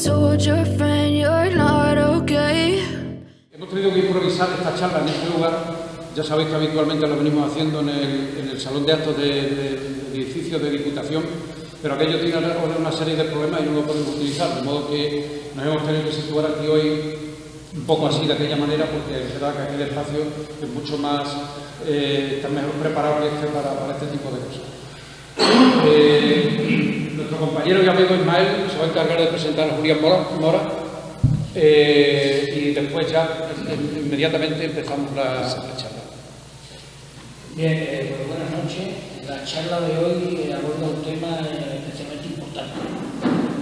told your friend you're not okay. Hemos tenido que improvisar esta charla en este lugar. Ya sabéis que habitualmente lo venimos haciendo en el salón de actos del edificio de Diputación, pero aquello tiene ahora una serie de problemas y no lo podemos utilizar, de modo que nos hemos tenido que situar aquí hoy un poco así, de aquella manera, porque es verdad que aquí el espacio es mucho más, está mejor preparado que para este tipo de cosas. Nuestro compañero y amigo Ismael se va a encargar de presentar a Julián Mora y después ya inmediatamente empezamos la charla. Bien, pues buenas noches. La charla de hoy aborda un tema especialmente importante,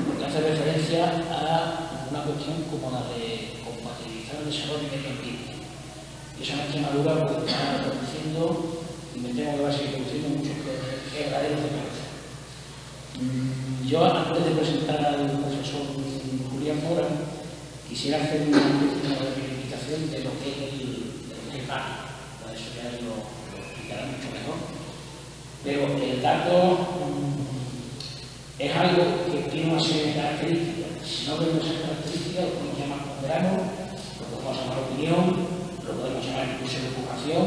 porque hace referencia a una cuestión como la de compatibilizar el desarrollo y medio ambiente. Y esa en Extremadura pues, está produciendo, y me temo que va a seguir produciendo muchos quebraderos de cabeza. Yo, antes de presentar al profesor Julián Mora, quisiera hacer una reivindicación de lo que es el dato. Por eso ya lo explicará mucho mejor. Pero el dato es algo que tiene una serie de características. Si no vemos esas características, lo podemos llamar ponderanos, lo podemos llamar opinión, lo podemos llamar incluso educación,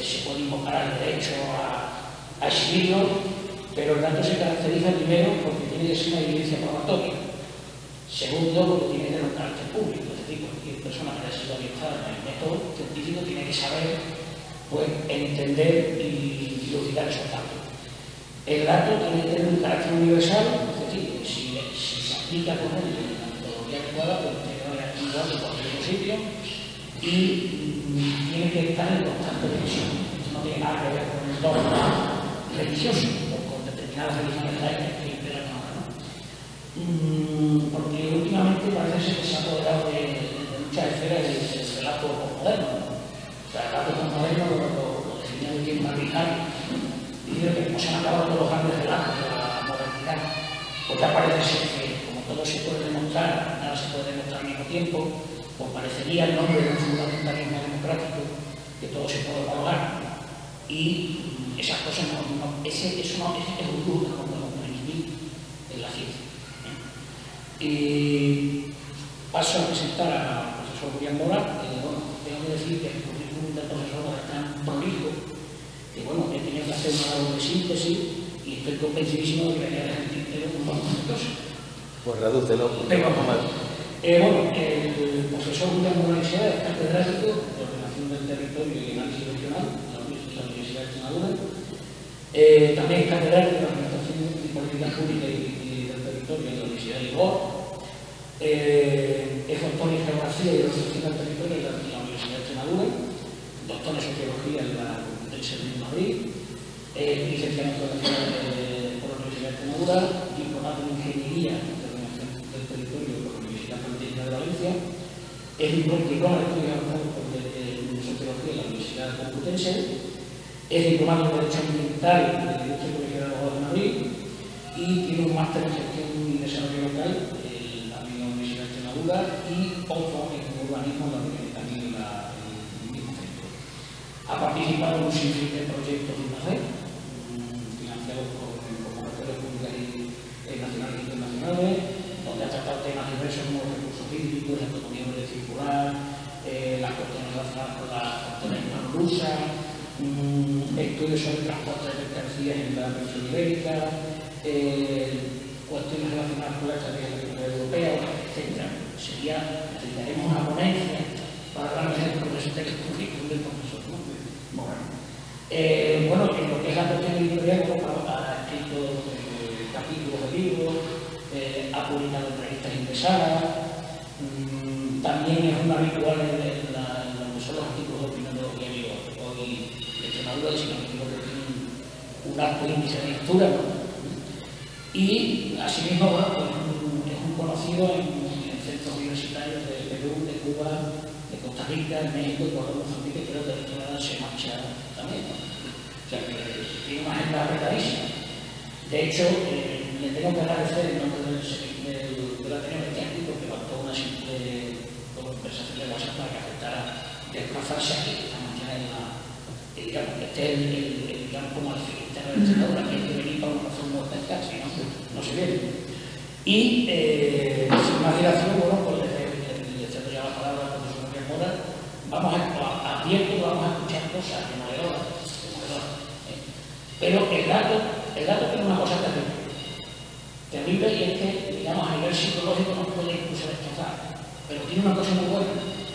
se puede invocar el derecho a exhibirlo, pero el dato se caracteriza primero porque tiene que ser una evidencia probatoria. Segundo, porque tiene que tener un carácter público, es decir, cualquier persona que haya sido orientada en el método científico tiene que saber, pues, entender y dilucidar esos datos. El dato tiene que tener un carácter universal, es decir, si se aplica con él en la metodología adecuada, pues tiene que haber igual en cualquier sitio y tiene que estar en constante revisión. Esto no tiene nada que ver con el dogma religioso o con determinadas religiones laicas que imperan ahora, ¿no? Porque últimamente parece ser que se ha apoderado de muchas esferas del relato postmoderno, ¿no? O sea, el relato postmoderno lo definía muy bien Marvijal, diciendo que como se han acabado todos los grandes relatos de la modernidad, porque parece ser que como todo se puede demostrar, nada se puede demostrar al mismo tiempo, pues parecería el nombre de un fundamentalismo democrático que todo se puede evaluar y esas cosas eso no es un grupo que no podemos permitir en la ciencia. Y paso a presentar al profesor Julián Mora. Bueno, tengo que decir que el currículum del profesor Mora es tan prolijo que bueno, he tenido que hacer una labor de síntesis y estoy convencidísimo de que venía a dejar el tintero un montón de cosas. Pues redúcelo. Bueno, el profesor Julián Mora es catedrático de Ordenación del Territorio y Análisis Regional de la Universidad de Extremadura. También es catedrático de Administración y Política Pública y del Territorio en la Universidad de Lisboa. Es doctor en Geografía y Organización del Territorio en la Universidad de Extremadura. Doctor en Sociología en la Complutense de Madrid. Licenciado en Geografía por la Universidad de Extremadura. Diplomado en Ingeniería de Ordenación del Territorio por la Universidad Politécnica de Valencia. Es diplomado en Estudios Avanzados en Sociología en la Universidad Complutense. Es diplomado en Derecho Ambiental del Derecho Colegio de Abogados de Madrid y tiene un máster en Gestión y Desarrollo Local en la Universidad de Extremadura y otro en Urbanismo también en el mismo centro. Ha participado en un sinfín de proyectos de INACE, financiados por convocatorias públicas y nacionales e internacionales, donde ha tratado temas diversos como los recursos hídricos, la economía verde circular, las cuestiones relacionadas con la frontera rusa, estudios sobre transporte de mercancías en la región ibérica, cuestiones relacionadas con la estrategia territorial europea, etc. Necesitaremos una ponencia para hablar del progreso del currículum del profesor, ¿no? Bueno, en lo que es la cuestión editorial, ha escrito capítulos de libros, ha publicado entrevistas interesadas, también es un habitual en lo que son los artículos de opinión de los diarios hoy de Extremadura, si no me equivoco, que tienen un alto índice de lectura, ¿no? Y asimismo, bueno, pues, es un conocido en centros universitarios de Perú, de Cuba, de Costa Rica, de México y por Mozambique, creo que de Extremadura se marcha también, ¿no? O sea que tiene una agenda apretadísima. De hecho, le tengo que agradecer en nombre del Ateneo de aquí, porque levantó una simple conversación de WhatsApp para que aceptara desplazarse aquí esta mañana digamos, que esté digamos, como el filisteo de Extremadura, que hay que venir para una razón no especial, si no, no se viene. Y imaginación, bueno, pues le cedo ya la palabra al profesor Miguel Mora. Vamos a escuchar cosas demoledoras, pero el dato tiene una cosa terrible, y es que, digamos, a nivel psicológico nos puede incluso destrozar, pero tiene una cosa muy buena,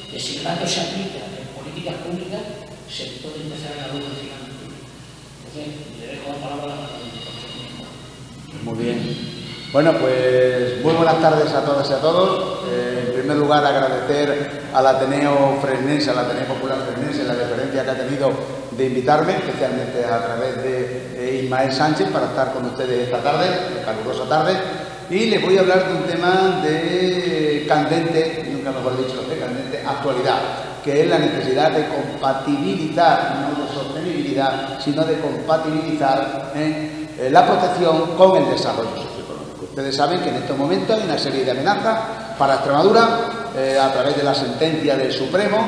que si el dato se aplica en políticas públicas, se puede empezar a la luz del financiamiento. Entonces, le dejo la palabra al profesor Miguel Mora. Muy bien. Bueno, pues muy buenas tardes a todas y a todos. En primer lugar, agradecer al Ateneo Fresnense, al Ateneo Popular Fresnense, la deferencia que ha tenido de invitarme, especialmente a través de Ismael Sánchez, para estar con ustedes esta tarde, calurosa tarde. Y les voy a hablar de un tema de candente, nunca mejor dicho, de candente actualidad, que es la necesidad de compatibilizar, no de sostenibilidad, sino de compatibilizar la protección con el desarrollo socioeconómico. Ustedes saben que en estos momentos hay una serie de amenazas para Extremadura a través de la sentencia del Supremo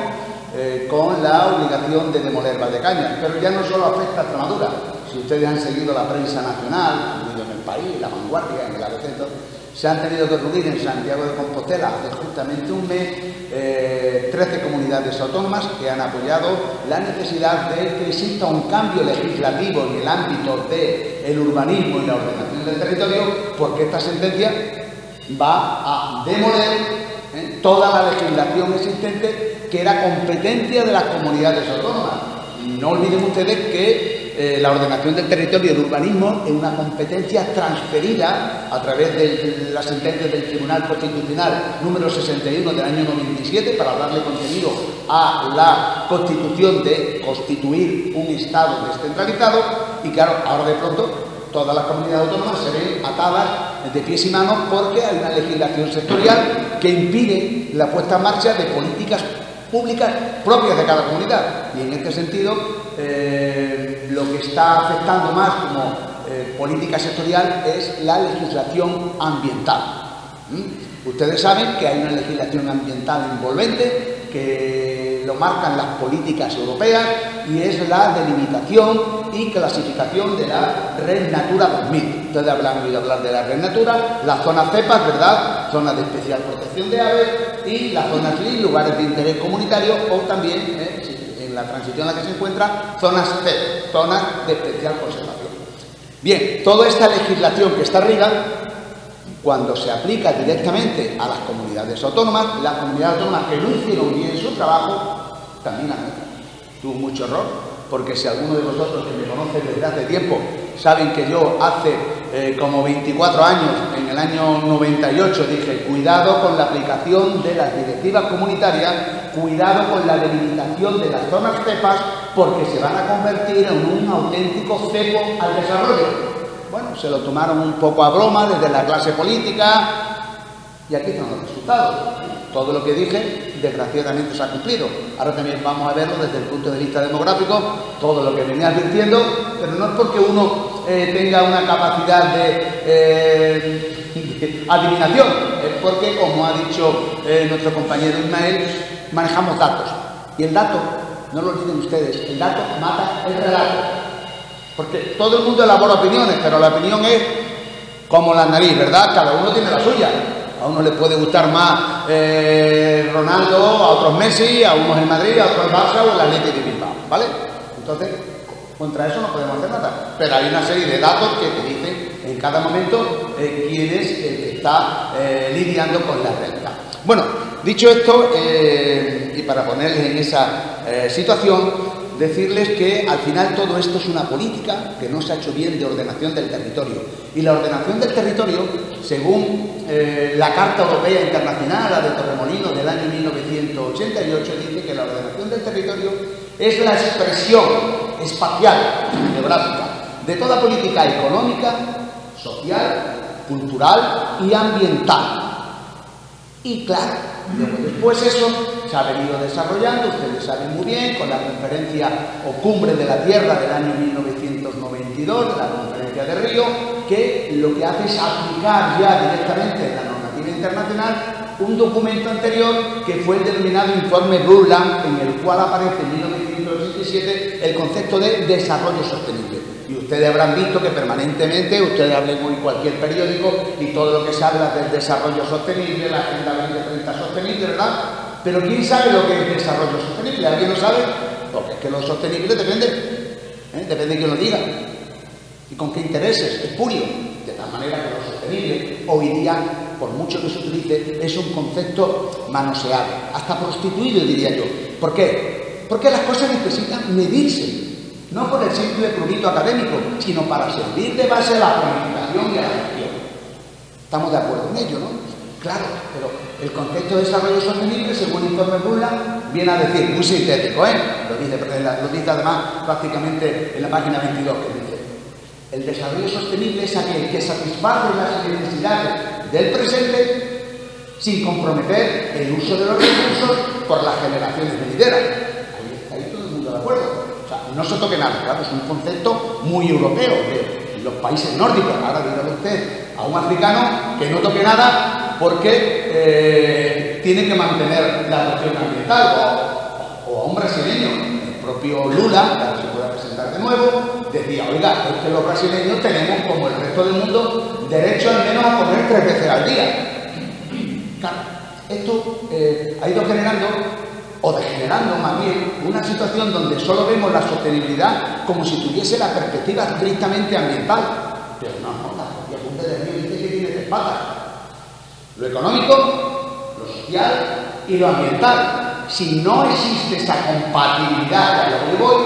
con la obligación de demoler Valdecañas. Pero ya no solo afecta a Extremadura. Si ustedes han seguido la prensa nacional, en El País, La Vanguardia, en el ABC, se han tenido que reunir en Santiago de Compostela hace justamente un mes 13 comunidades autónomas que han apoyado la necesidad de que exista un cambio legislativo en el ámbito del urbanismo y la ordenación del territorio, porque esta sentencia va a demoler toda la legislación existente que era competencia de las comunidades autónomas. No olviden ustedes que la ordenación del territorio y el urbanismo es una competencia transferida a través de la sentencia del Tribunal Constitucional número 61 del año 97 para darle contenido a la constitución de constituir un Estado descentralizado, y claro, ahora de pronto todas las comunidades autónomas se ven atadas de pies y manos porque hay una legislación sectorial que impide la puesta en marcha de políticas públicas propias de cada comunidad. Y en este sentido, lo que está afectando más como política sectorial es la legislación ambiental. Ustedes saben que hay una legislación ambiental envolvente que lo marcan las políticas europeas, y es la delimitación y clasificación de la Red Natura 2000. Ustedes habrán oído hablar de la Red Natura, las zonas CEPAS, ¿verdad?, zonas de especial protección de aves, y las zonas LIS, lugares de interés comunitario, o también, en la transición en la que se encuentra, zonas CEP, zonas de especial conservación. Bien, toda esta legislación que está arriba, cuando se aplica directamente a las comunidades autónomas, las comunidades autónomas que no hicieron bien su trabajo, también afectan. Tuvo mucho error, porque si alguno de vosotros que me conocen desde hace tiempo saben que yo hace como 24 años, en el año 98, dije: cuidado con la aplicación de las directivas comunitarias, cuidado con la delimitación de las zonas cepas, porque se van a convertir en un auténtico cepo al desarrollo. Bueno, se lo tomaron un poco a broma desde la clase política, y aquí están los resultados. Todo lo que dije, desgraciadamente, se ha cumplido. Ahora también vamos a verlo desde el punto de vista demográfico, todo lo que venía advirtiendo, pero no es porque uno tenga una capacidad de adivinación, es porque, como ha dicho nuestro compañero Ismael, manejamos datos. Y el dato, no lo olviden ustedes, el dato mata el relato. Porque todo el mundo elabora opiniones, pero la opinión es como la nariz, ¿verdad? Cada uno tiene la suya. A uno le puede gustar más Ronaldo, a otros Messi, a unos el Madrid, a otros el Barça o el Atlético de Bilbao, ¿vale? Entonces, contra eso no podemos hacer nada. Pero hay una serie de datos que te dicen en cada momento quién es el que está lidiando con la realidad. Bueno, dicho esto, y para ponerles en esa situación, decirles que al final todo esto es una política que no se ha hecho bien de ordenación del territorio. Y la ordenación del territorio, según la Carta Europea Internacional, la de Torremolinos del año 1988, dice que la ordenación del territorio es la expresión espacial, geográfica, de toda política económica, social, cultural y ambiental. Y claro, luego después eso se ha venido desarrollando, ustedes saben muy bien, con la conferencia o Cumbre de la Tierra del año 1992, de la conferencia de Río, que lo que hace es aplicar ya directamente en la normativa internacional un documento anterior que fue el denominado informe Brundtland, en el cual aparece en 1987 2017 el concepto de desarrollo sostenible. Y ustedes habrán visto que permanentemente, ustedes hablen hoy cualquier periódico y todo lo que se habla del desarrollo sostenible, la Agenda 2030 sostenible, ¿verdad? Pero ¿quién sabe lo que es desarrollo sostenible? ¿Alguien lo sabe? Porque es que lo sostenible depende de quién lo diga y con qué intereses, espurio. De tal manera que lo sostenible hoy día, por mucho que se utilice, es un concepto manoseado, hasta prostituido, diría yo. ¿Por qué? Porque las cosas necesitan medirse, no por el simple prurito académico, sino para servir de base a la planificación y a la gestión. Estamos de acuerdo en ello, ¿no? Claro, pero el concepto de desarrollo sostenible, según el informe Brundtland, viene a decir, muy sintético, lo dice además prácticamente en la página 22, que dice: el desarrollo sostenible es aquel que satisface las necesidades del presente sin comprometer el uso de los recursos por las generaciones venideras. Ahí todo el mundo de acuerdo. O sea, no se toque nada, claro, es un concepto muy europeo de los países nórdicos. Ahora dígale usted a un africano que no toque nada porque tiene que mantener la cuestión ambiental, o a un brasileño. El propio Lula, que se pueda presentar de nuevo, decía: oiga, es que los brasileños tenemos, como el resto del mundo, derecho al menos a comer 3 veces al día. Claro, esto ha ido generando, o degenerando más bien, una situación donde solo vemos la sostenibilidad como si tuviese la perspectiva estrictamente ambiental. Pero no, la propia Junta de Río dice que tiene 3 patas: lo económico, lo social y lo ambiental. Si no existe esa compatibilidad a lo que voy,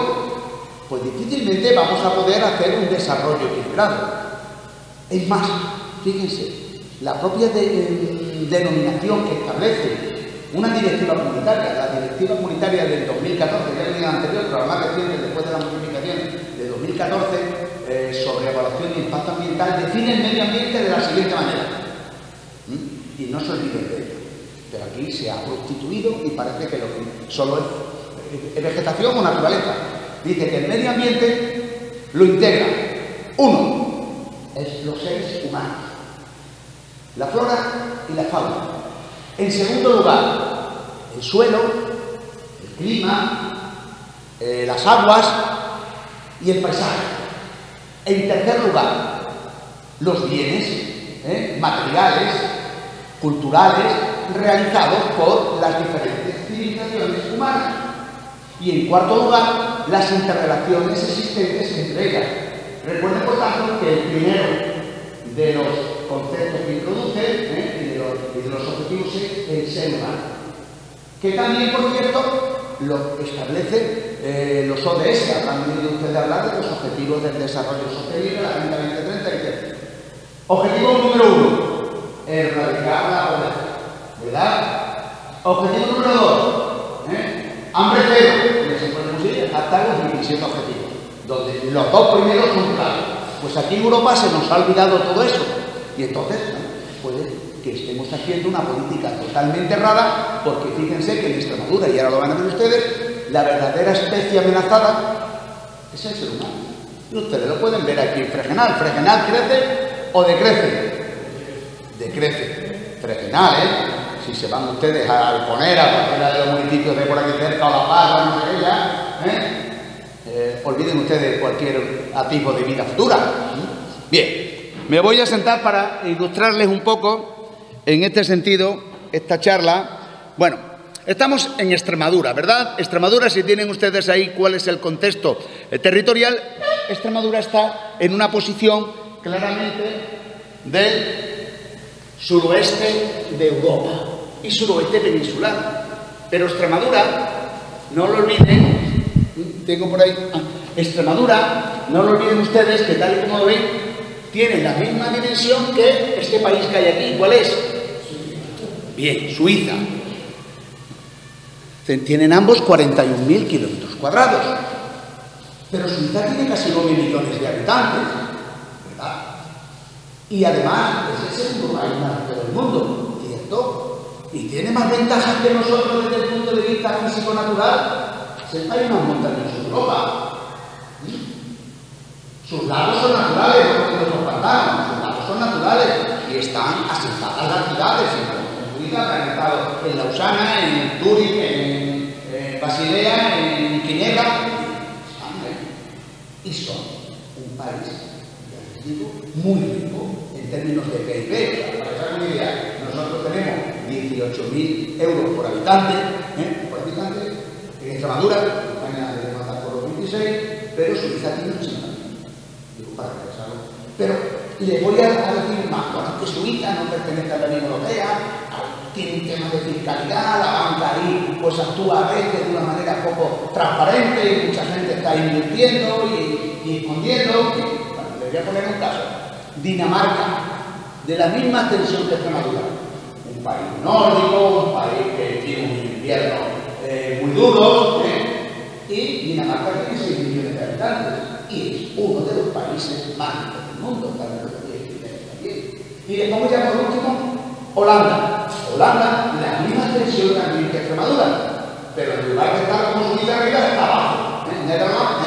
pues difícilmente vamos a poder hacer un desarrollo equilibrado. Es más, fíjense, la propia denominación que establece una directiva comunitaria, la directiva comunitaria del 2014, ya venía anterior, pero la más reciente, después de la modificación de 2014, sobre evaluación de impacto ambiental, define el medio ambiente de la siguiente manera. Y no se olviden de ello. Pero aquí se ha prostituido y parece que lo que solo es vegetación o naturaleza. Dice que el medio ambiente lo integra: 1, es los seres humanos, la flora y la fauna. En segundo lugar, el suelo, el clima, las aguas y el paisaje. En tercer lugar, los bienes materiales, culturales, realizados por las diferentes civilizaciones humanas. Y en cuarto lugar, las interrelaciones existentes entre ellas. Recuerden, por tanto, que el primero de los conceptos que introduce y de los objetivos es el ser humano, que también, por cierto, lo establece los ODS. Habrán oído ustedes hablar de los objetivos del desarrollo sostenible, la Agenda 2030, etc. Objetivo número 1, erradicar la pobreza, ¿verdad? Objetivo número 2, hambre cero, que se puede conseguir hasta los 27 objetivos, donde los 2 primeros son claros. Pues aquí en Europa se nos ha olvidado todo eso, y entonces puede que estemos haciendo una política totalmente errada, porque fíjense que en Extremadura, y ahora lo van a ver ustedes, la verdadera especie amenazada es el ser humano. Y ustedes lo pueden ver aquí en Fregenal. ¿Fregenal crece o decrece? Decrece. Fregenal, si se van ustedes a Alconera, a cualquiera de los municipios de por aquí cerca, o La Paz, no sé qué ya, olviden ustedes cualquier atisbo de vida futura. Bien, me voy a sentar para ilustrarles un poco, en este sentido, esta charla. Bueno, estamos en Extremadura, ¿verdad? Extremadura, si tienen ustedes ahí cuál es el contexto territorial, Extremadura está en una posición claramente del suroeste de Europa y suroeste peninsular. Pero Extremadura, no lo olviden, tengo por ahí, Extremadura, no lo olviden ustedes que tal y como lo ven, tiene la misma dimensión que este país que hay aquí. ¿Cuál es? Bien, Suiza. Tienen ambos 41.000 kilómetros cuadrados. Pero Suiza tiene casi 9 millones de habitantes, ¿verdad? Y además es el segundo país más rico del mundo, ¿cierto? Y tiene más ventajas que nosotros desde el punto de vista físico-natural. Es el país más montañoso de Europa. Sus lagos son naturales, no como los pantanos, sus lagos son naturales y están asentadas las ciudades, han estado en Lausana, en Zúrich, en Basilea, en Ginebra, y son un país, ya les digo, muy rico en términos de PIB. Para que se hagan una idea, nosotros tenemos 18.000 euros por habitante, en Extremadura, España debe matar por los 26, pero Suiza tiene 80.000. Digo, para que se hagan. Pero le voy a decir más, bueno, que Suiza no pertenece a la Unión Europea, tiene un tema de fiscalidad, la banca ahí pues actúa a veces de una manera poco transparente y mucha gente está invirtiendo y escondiendo. Bueno, le voy a poner un caso. Dinamarca, de la misma extensión que Extremadura, un país nórdico, un país que tiene un invierno muy duro, y Dinamarca tiene 6 millones de habitantes y es uno de los países más ricos del mundo, también. Y le pongo ya por último Holanda. Holanda, la misma extensión también que Extremadura, pero en lugar de estar como Suiza arriba, está abajo. Netherlands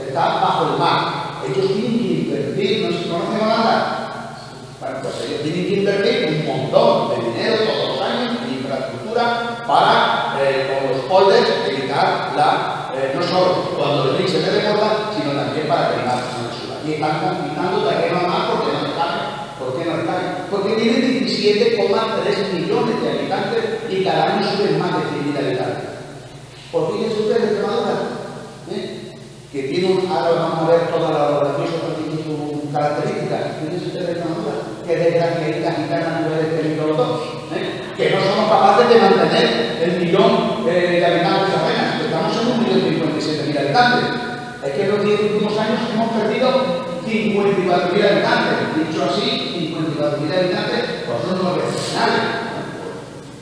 está bajo el mar. Ellos tienen que invertir, ¿no se conocen Holanda? Bueno, pues ellos tienen que invertir un montón de dinero todos los años en infraestructura para, con los holders, evitar no solo cuando el río se le desborda, sino también para que el mar no se suba. Y están conquistando terreno a mar porque no les cabe. ¿Por qué no les cabe? Porque tienen 17,3 millones de habitantes y cada año suben más de 100.000 habitantes. ¿Por qué es usted de Extremadura? Que tiene ahora vamos a ver todas las graciosa características. ¿Quién es usted de Extremadura? Que es de la gitana a nivel técnico que no somos capaces de mantener el millón de habitantes apenas. Estamos en 1.057.000 habitantes. Es que en los 10 últimos años hemos perdido 54.000 habitantes. Dicho así, 54.000 habitantes, pues son 9 regionales.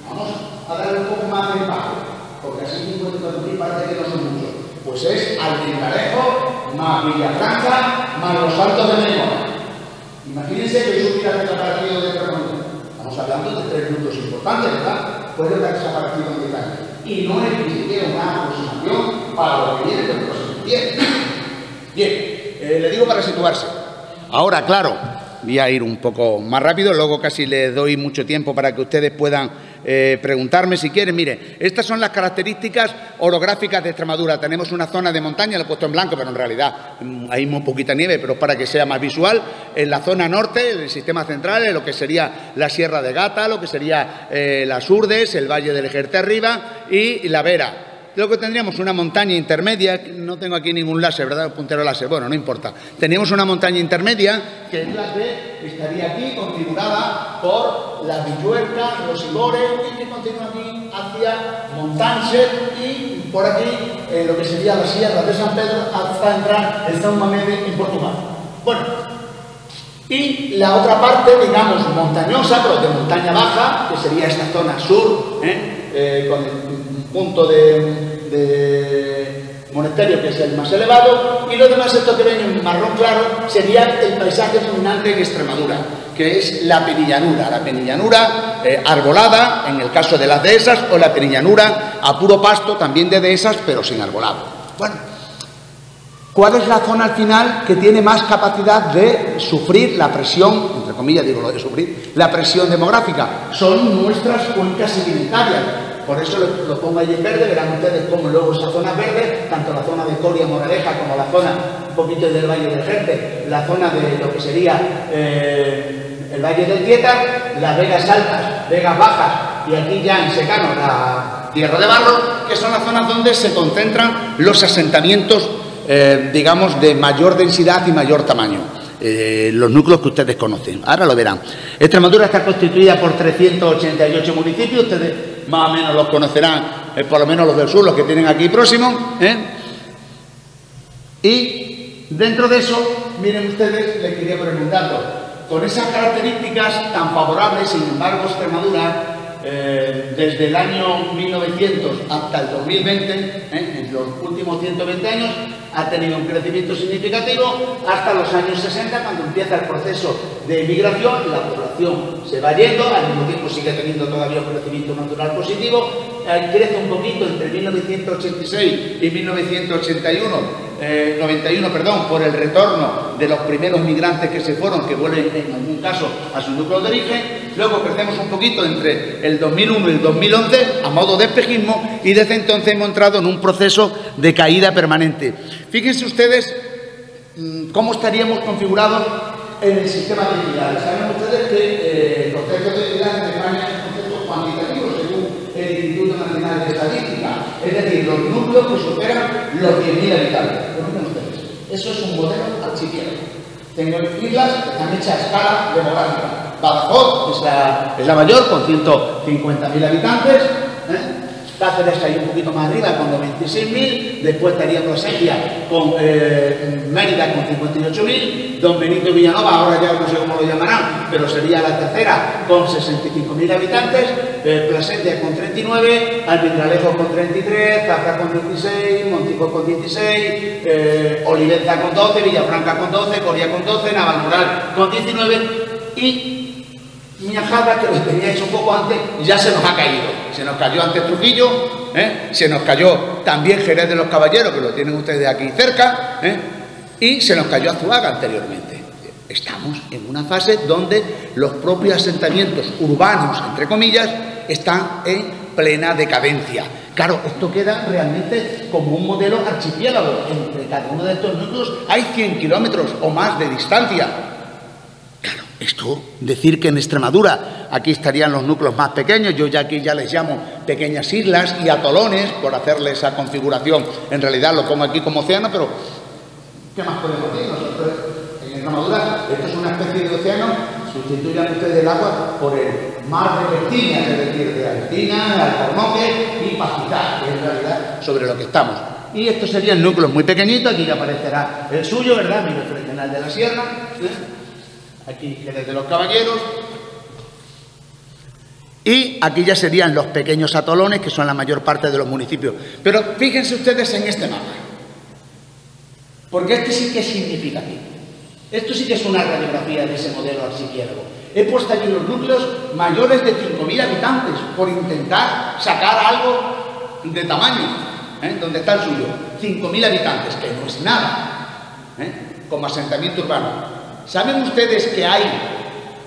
Vamos a darle un poco más de impacto, porque así 54.000 parece que no son muchos. Pues es Almendarejo, más Villafranca, más los Altos de Menorca. Imagínense que eso hubiera desaparecido de Extremadura. Estamos hablando de 3 núcleos importantes, ¿verdad? Puede haber desaparecido en 10 años. Y no es ni siquiera una aproximación para lo que viene del próximo tiempo. Bien, le digo para situarse. Ahora, claro, voy a ir un poco más rápido, luego casi les doy mucho tiempo para que ustedes puedan preguntarme si quieren. Mire, estas son las características orográficas de Extremadura. Tenemos una zona de montaña, lo he puesto en blanco, pero en realidad hay muy poquita nieve, pero es para que sea más visual. En la zona norte, el sistema central, en lo que sería la Sierra de Gata, lo que sería las Urdes, el Valle del Ejerte arriba y la Vera. Luego tendríamos una montaña intermedia, no tengo aquí ningún láser, ¿verdad? Puntero láser, bueno, no importa. Teníamos una montaña intermedia, que es la que estaría aquí configurada por la Villuerca, los Ibores, y que continúa aquí hacia Montánchez y por aquí lo que sería la Sierra de San Pedro hasta entrar en São Mamede en Portugal. Bueno, y la otra parte, digamos, montañosa, pero de montaña baja, que sería esta zona sur, con el punto de Monasterio, que es el más elevado, y lo demás, esto que ven en marrón claro, sería el paisaje dominante en Extremadura, que es la penillanura arbolada, en el caso de las dehesas, o la penillanura a puro pasto, también de dehesas, pero sin arbolado. Bueno, ¿cuál es la zona al final que tiene más capacidad de sufrir la presión, entre comillas digo lo de sufrir, la presión demográfica? Son nuestras cuencas sedimentarias. Por eso lo pongo ahí en verde, verán ustedes cómo luego esa zona verde, tanto la zona de Coria Moraleja como la zona un poquito del Valle del Jerte, la zona de lo que sería el Valle del Tieta, las Vegas Altas, Vegas Bajas y aquí ya en secano la Tierra de Barro, que son las zonas donde se concentran los asentamientos, digamos, de mayor densidad y mayor tamaño. Los núcleos que ustedes conocen. Ahora lo verán. Extremadura está constituida por 388 municipios, ustedes más o menos los conocerán, por lo menos los del sur, los que tienen aquí próximos. Y dentro de eso, miren ustedes, les quería preguntarlo, con esas características tan favorables, sin embargo, Extremadura, desde el año 1900 hasta el 2020, en los últimos 120 años, ha tenido un crecimiento significativo hasta los años 60, cuando empieza el proceso de migración, la población se va yendo, al mismo tiempo sigue teniendo todavía un crecimiento natural positivo, crece un poquito entre 1986 y 91, por el retorno de los primeros migrantes que se fueron, que vuelven en algún caso a su núcleo de origen. Luego crecemos un poquito entre el 2001 y el 2011 a modo de espejismo y desde entonces hemos entrado en un proceso de caída permanente. Fíjense ustedes ¿cómo estaríamos configurados en el sistema territorial? Saben ustedes que el concepto territorial en España es un concepto cuantitativo, según el Instituto Nacional de Estadística. Es decir, los núcleos que superan los 10.000 habitantes. Eso es un modelo archipiélago. Tengo islas que están hechas a escala demográfica. Badajoz es la mayor, con 150.000 habitantes. Cáceres está ahí un poquito más arriba, con 96.000. Después estaría Plasencia, con Mérida, con 58.000. Don Benito Villanova, ahora ya no sé cómo lo llamarán, pero sería la tercera, con 65.000 habitantes. Plasencia con 39, Almendralejo con 33, Zafra con 26, Montijo con 16, Olivenza con 12, Villafranca con 12, Coria con 12, Navalmoral con 19 y Miajada, que lo tenía hecho un poco antes, ya se nos ha caído. Se nos cayó antes Trujillo, se nos cayó también Jerez de los Caballeros, que lo tienen ustedes aquí cerca, y se nos cayó Azuaga anteriormente. Estamos en una fase donde los propios asentamientos urbanos, entre comillas, están en plena decadencia. Claro, esto queda realmente como un modelo archipiélago. Entre cada uno de estos núcleos hay 100 kilómetros o más de distancia. Claro, esto, decir que en Extremadura aquí estarían los núcleos más pequeños, yo ya aquí ya les llamo pequeñas islas y atolones, por hacerle esa configuración. En realidad lo pongo aquí como océano, pero ¿qué más podemos decir nosotros? En Extremadura, esto es una especie de océano, sustituyan ustedes el agua por el mar de Bertinas, es decir, de Altina, Alcornoque y Pajizá, que es en realidad sobre lo que estamos. Y estos serían núcleos muy pequeñitos, aquí ya aparecerá el suyo, ¿verdad? Mi regional de la Sierra, aquí Jerez de los Caballeros, y aquí ya serían los pequeños atolones, que son la mayor parte de los municipios. Pero fíjense ustedes en este mapa, porque este sí que es significativo. Esto sí que es una radiografía de ese modelo archipiélago. He puesto aquí los núcleos mayores de 5.000 habitantes por intentar sacar algo de tamaño, donde está el suyo. 5.000 habitantes, que no es nada, como asentamiento urbano. ¿Saben ustedes que hay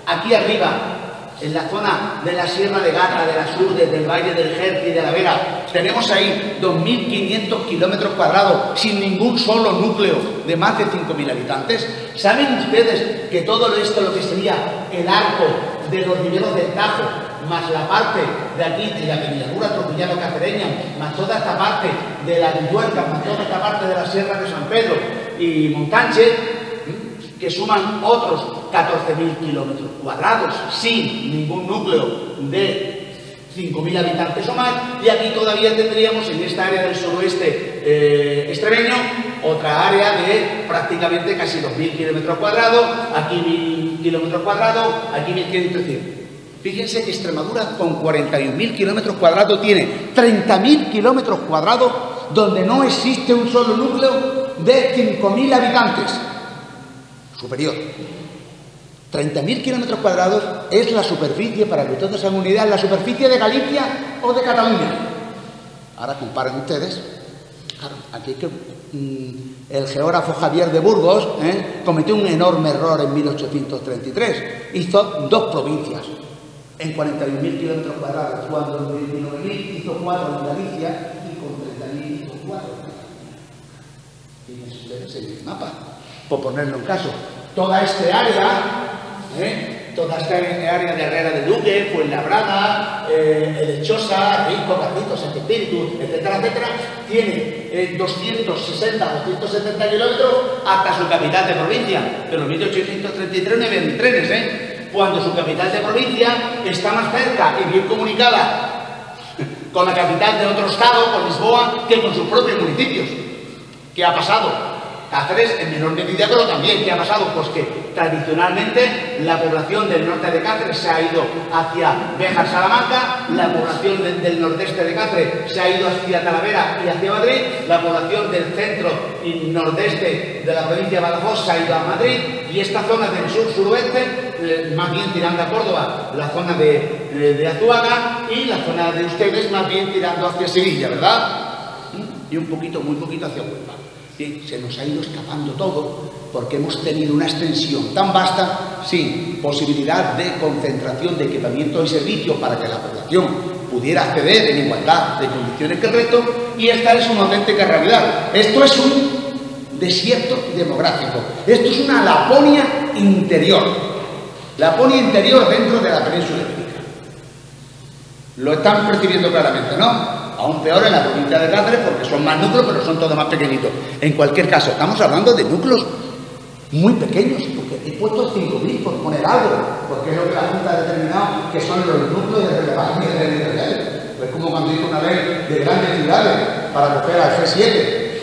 aquí arriba, en la zona de la Sierra de Gata, de la Sur, desde el Valle del Jerez y de la Vera, tenemos ahí 2.500 kilómetros cuadrados sin ningún solo núcleo de más de 5.000 habitantes? ¿Saben ustedes que todo esto, lo que sería el arco de los riberos del Tajo, más la parte de aquí, de la Peñalura Trujillano-Cacereña, más toda esta parte de la Villuerca, más toda esta parte de la Sierra de San Pedro y Montánchez, que suman otros 14.000 kilómetros cuadrados sin ningún núcleo de 5.000 habitantes o más, y aquí todavía tendríamos en esta área del suroeste extremeño otra área de prácticamente casi 2.000 kilómetros cuadrados, aquí 1.000 kilómetros cuadrados, aquí 1.500. Fíjense que Extremadura con 41.000 kilómetros cuadrados tiene 30.000 kilómetros cuadrados donde no existe un solo núcleo de 5.000 habitantes. Superior. 30.000 kilómetros cuadrados es la superficie, para que ustedes se hagan una idea, la superficie de Galicia o de Cataluña. Ahora comparen ustedes. Claro, aquí que el geógrafo Javier de Burgos cometió un enorme error en 1833. Hizo 2 provincias en 41.000 kilómetros cuadrados, cuando en 19.000 hizo 4 en Galicia y con 30.000 hizo 4 en Cataluña. Fíjense ustedes en el mapa. Por ponerlo en caso, toda esta área de Herrera de Duque, Fuenlabrada, Lechosa, Rico, Carritos, Santo Espíritu, etcétera, etcétera, tiene 260, 270 kilómetros hasta su capital de provincia. Pero en 1833 no había trenes, cuando su capital de provincia está más cerca y bien comunicada con la capital de otro estado, con Lisboa, que con sus propios municipios. ¿Qué ha pasado? Cáceres en menor medida, pero también. ¿Qué ha pasado? Pues que tradicionalmente la población del norte de Cáceres se ha ido hacia Béjar, Salamanca, la población del nordeste de Cáceres se ha ido hacia Talavera y hacia Madrid, la población del centro y nordeste de la provincia de Badajoz se ha ido a Madrid, y esta zona del sur-suroeste, más bien tirando a Córdoba, la zona de Azuaga, y la zona de ustedes más bien tirando hacia Sevilla, ¿verdad? Y un poquito, muy poquito hacia Huelva. Sí, se nos ha ido escapando todo porque hemos tenido una extensión tan vasta sin posibilidad de concentración de equipamiento y servicios para que la población pudiera acceder en igualdad de condiciones que el resto, y esta es una auténtica realidad. Esto es un desierto demográfico. Esto es una Laponia interior. Laponia interior dentro de la península ibérica. Lo están percibiendo claramente, ¿no? Aún peor en la provincia de Cáceres porque son más núcleos, pero son todos más pequeñitos. En cualquier caso, estamos hablando de núcleos muy pequeños, porque he puesto 5.000 por poner algo, porque es lo que la Junta ha determinado que son los núcleos de relevancia territorial. Es como cuando hizo una ley de grandes ciudades para coger al G7,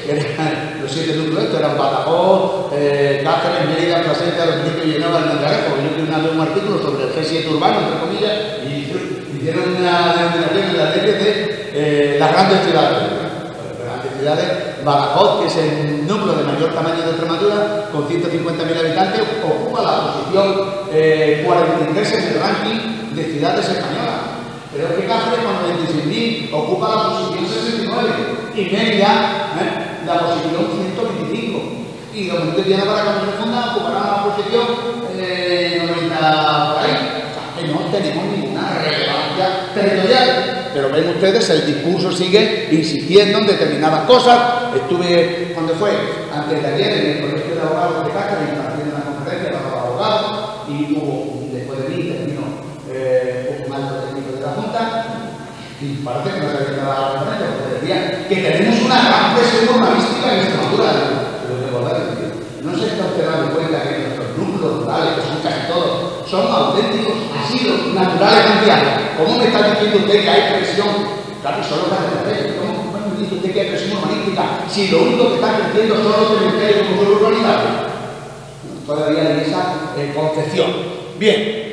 que eran los 7 núcleos, estos eran Badajoz, Cáceres, Mérida, Plasencia, Los Municipios y Llenova, Almendralejo. Yo escribí un artículo sobre el G7 urbano, entre comillas, y hicieron una denominación en las leyes de las grandes ciudades. Badajoz, que es el núcleo de mayor tamaño de Extremadura, con 150.000 habitantes, ocupa la posición 43 en el ranking de ciudades españolas. Pero es que Cáceres, con 26.000, ocupa la posición 69. Y Mérida, la posición 125. Y los municipios de Llenova, para que se funda, ocuparán la posición 90 por ahí. O sea, que no tenemos ninguna relevancia territorial. Pero ven ustedes, el discurso sigue insistiendo en determinadas cosas. Estuve, cuando fue, antes de ayer, en el Colegio de Abogados de Cáceres, impartiendo una conferencia para los abogados, y hubo, después de mí, terminó un alto técnico de la Junta, y parece que no se había quedado la conferencia, porque decía que tenemos una gran presión urbanística en Extremadura. No se está usted dando cuenta que nuestros núcleos rurales, que son casi todos, son auténticos asilos naturales ancianos. ¿Cómo me está diciendo usted que hay presión? Claro, solo para el ¿cómo me dice usted que hay presión urbanística si lo único que está creciendo son los cementerios como suelo urbanizable? Todavía hay esa concepción. Bien.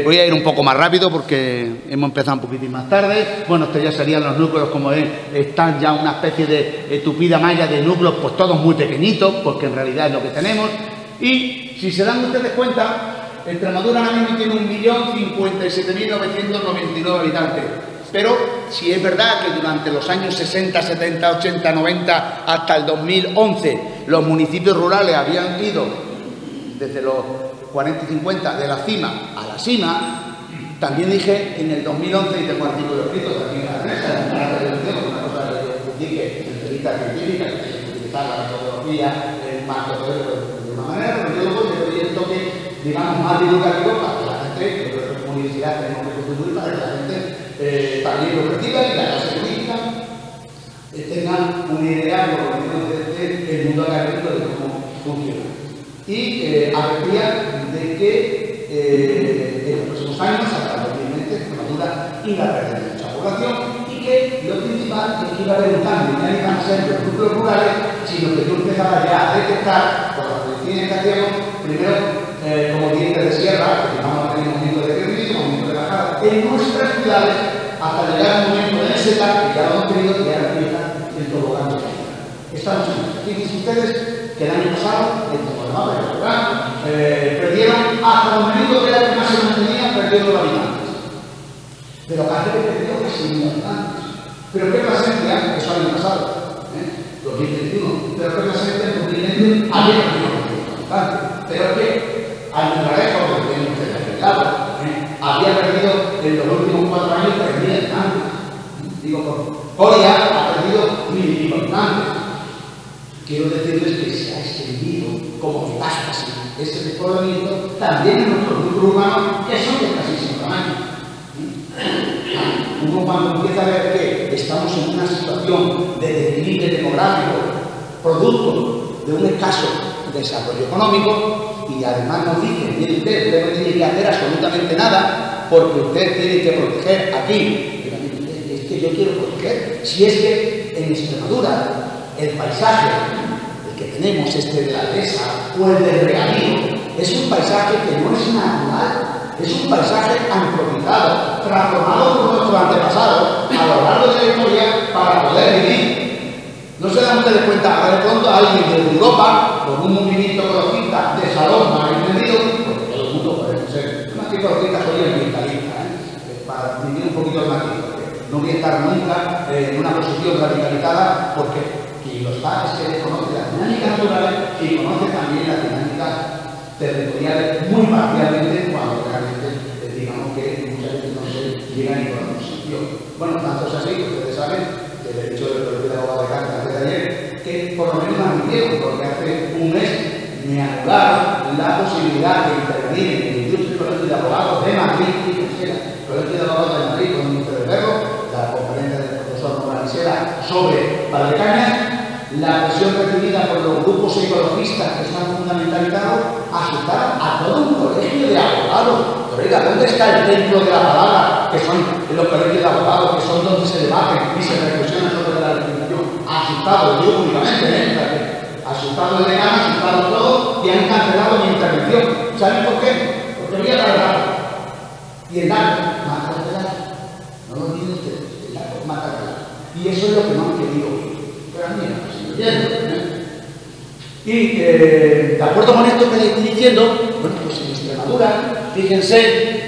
Voy a ir un poco más rápido porque hemos empezado un poquitín más tarde. Bueno, estos ya serían los núcleos, como ven, están ya una especie de tupida malla de núcleos, pues todos muy pequeñitos, porque en realidad es lo que tenemos. Y si se dan ustedes cuenta, Extremadura ahora mismo tiene 1.057.999 habitantes. Pero si es verdad que durante los años 60, 70, 80, 90 hasta el 2011 los municipios rurales habían ido desde los 40 y 50 de la cima a la cima, también dije en el 2011, y tengo artículos escritos también en la prensa, en la televisión, una cosa que yo publique en entrevistas científicas, que se utilizar la metodología, el marco de una manera, pero yo luego le doy el toque, digamos, más divulgativo para que la gente, yo creo que como universidad tenemos que contribuir para que la gente también lo reciba y la clase política tenga una idea de lo que tiene el mundo académico de cómo funciona. Y advertía de que en los próximos años, hasta el 2020, Extremadura iba a perder mucha población y que lo principal es que iba a haber un cambio, ya no iban a ser los núcleos rurales, sino que yo empezaba ya a detectar, por las predicciones que hacíamos, primero como dientes de sierra, que vamos a tener un momento de crecimiento, un momento de bajada, en nuestras ciudades, hasta llegar a un momento de meseta, que ya lo hemos tenido, que ya empieza el tobogán de la vida. Estamos en esto. Fíjense ustedes que el año pasado, perdieron hasta los minutos que era que más se mantenía, perdieron los habitantes. Pero Cáceres perdió casi 1.000 habitantes. Pero qué presencia, eso el año pasado, 2021, pero qué presencia en 2020 había perdido los habitantes. Pero es que Almendralejo, que tenemos que tener había perdido en los últimos 4 años 3.000 habitantes. Digo, Coria ha perdido 1.000 habitantes. Quiero decirles que se ha extendido como metástasis este despoblamiento también en nuestros núcleos urbanos, que son de escasísimo tamaño. Uno cuando empieza a ver que estamos en una situación de declive demográfico, producto de un escaso desarrollo económico, y además nos dice, mire usted no tiene que hacer absolutamente nada porque usted tiene que proteger aquí. Es que yo quiero proteger. Si es que en Extremadura el paisaje, el que tenemos, este de la dehesa o el del regadío, es un paisaje que no es natural, es un paisaje antropizado, transformado por nuestros antepasados a lo largo de la historia para poder vivir. No se dan ustedes cuenta, ahora de pronto alguien de Europa, con un movimiento ecologista de salón mal entendido, porque todo el mundo puede ser, más que ecologista soy ambientalista, para vivir un poquito el matiz, porque no voy a estar nunca en una posición radicalizada, porque y lo está es que conoce las dinámicas naturales y conoce también las dinámicas territoriales muy parcialmente cuando realmente digamos que muchas veces no se llega ni con la posición. Bueno, tanto es así que ustedes saben que el derecho del Colegio de Abogados de Cáceres de ayer que por lo menos me admitieron, porque hace un mes me anularon la posibilidad de intervenir en el Ilustre Colegio de Abogados de Madrid, el Colegio de Abogados de Madrid, con el ministro de Berro, la conferencia del profesor Moralisera sobre Valdecañas, la presión recibida por los grupos ecologistas que están fundamentalizados asustaron a todo un colegio de abogados. Pero oiga, ¿dónde está el templo de la palabra? Que son los colegios de abogados, que son donde se debaten y se reflexionan sobre la legislación. Asustados, yo únicamente, asustados de ganas, asustados todos, y han cancelado mi intervención. ¿Saben por qué? Porque voy a dar el dato. Y el dato mata el dato. No lo olviden ustedes, el dato mata el dato. Y eso es lo que no han querido oír. Pero a mí no. Y de acuerdo con esto que les estoy diciendo, bueno, pues en Extremadura, fíjense,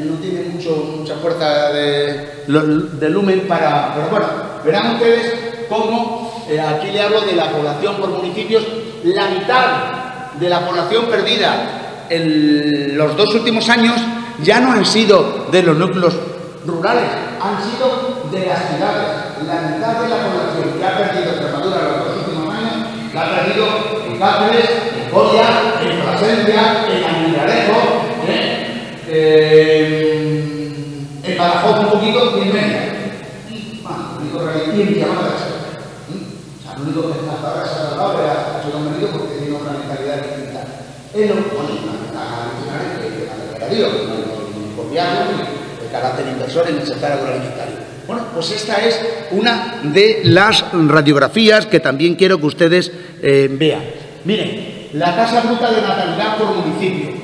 no tiene mucha fuerza de lumen para... Pero bueno, verán ustedes cómo, aquí le hablo de la población por municipios, la mitad de la población perdida en los 2 últimos años ya no han sido de los núcleos rurales, han sido de las ciudades. La mitad de la población que ha perdido Extremadura en los 2 últimos años la ha perdido en Cáceres, en Coria, en Plasencia, en Almendralejo, en Badajoz un poquito y en Mérida. Y en Villamar de la Serra. O sea, lo único que hasta ahora se ha tratado era Mérida porque tiene otra mentalidad distinta. Es lo que pone una ventaja adicional que la de no copiarlo ni el carácter inversor en el sector agroalimentario. Bueno, pues esta es una de las radiografías que también quiero que ustedes vean. Miren, la tasa bruta de natalidad por municipio.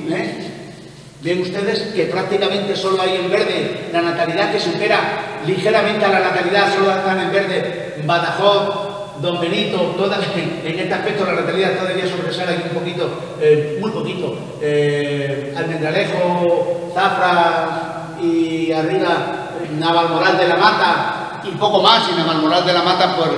Ven ustedes que prácticamente solo hay en verde la natalidad que supera ligeramente a la natalidad, solo están en verde Badajoz, Don Benito, todas, en este aspecto la natalidad todavía sobresale un poquito, muy poquito, Almendralejo, Zafra y arriba Navalmoral de la Mata y poco más, y Navalmoral de la Mata, pues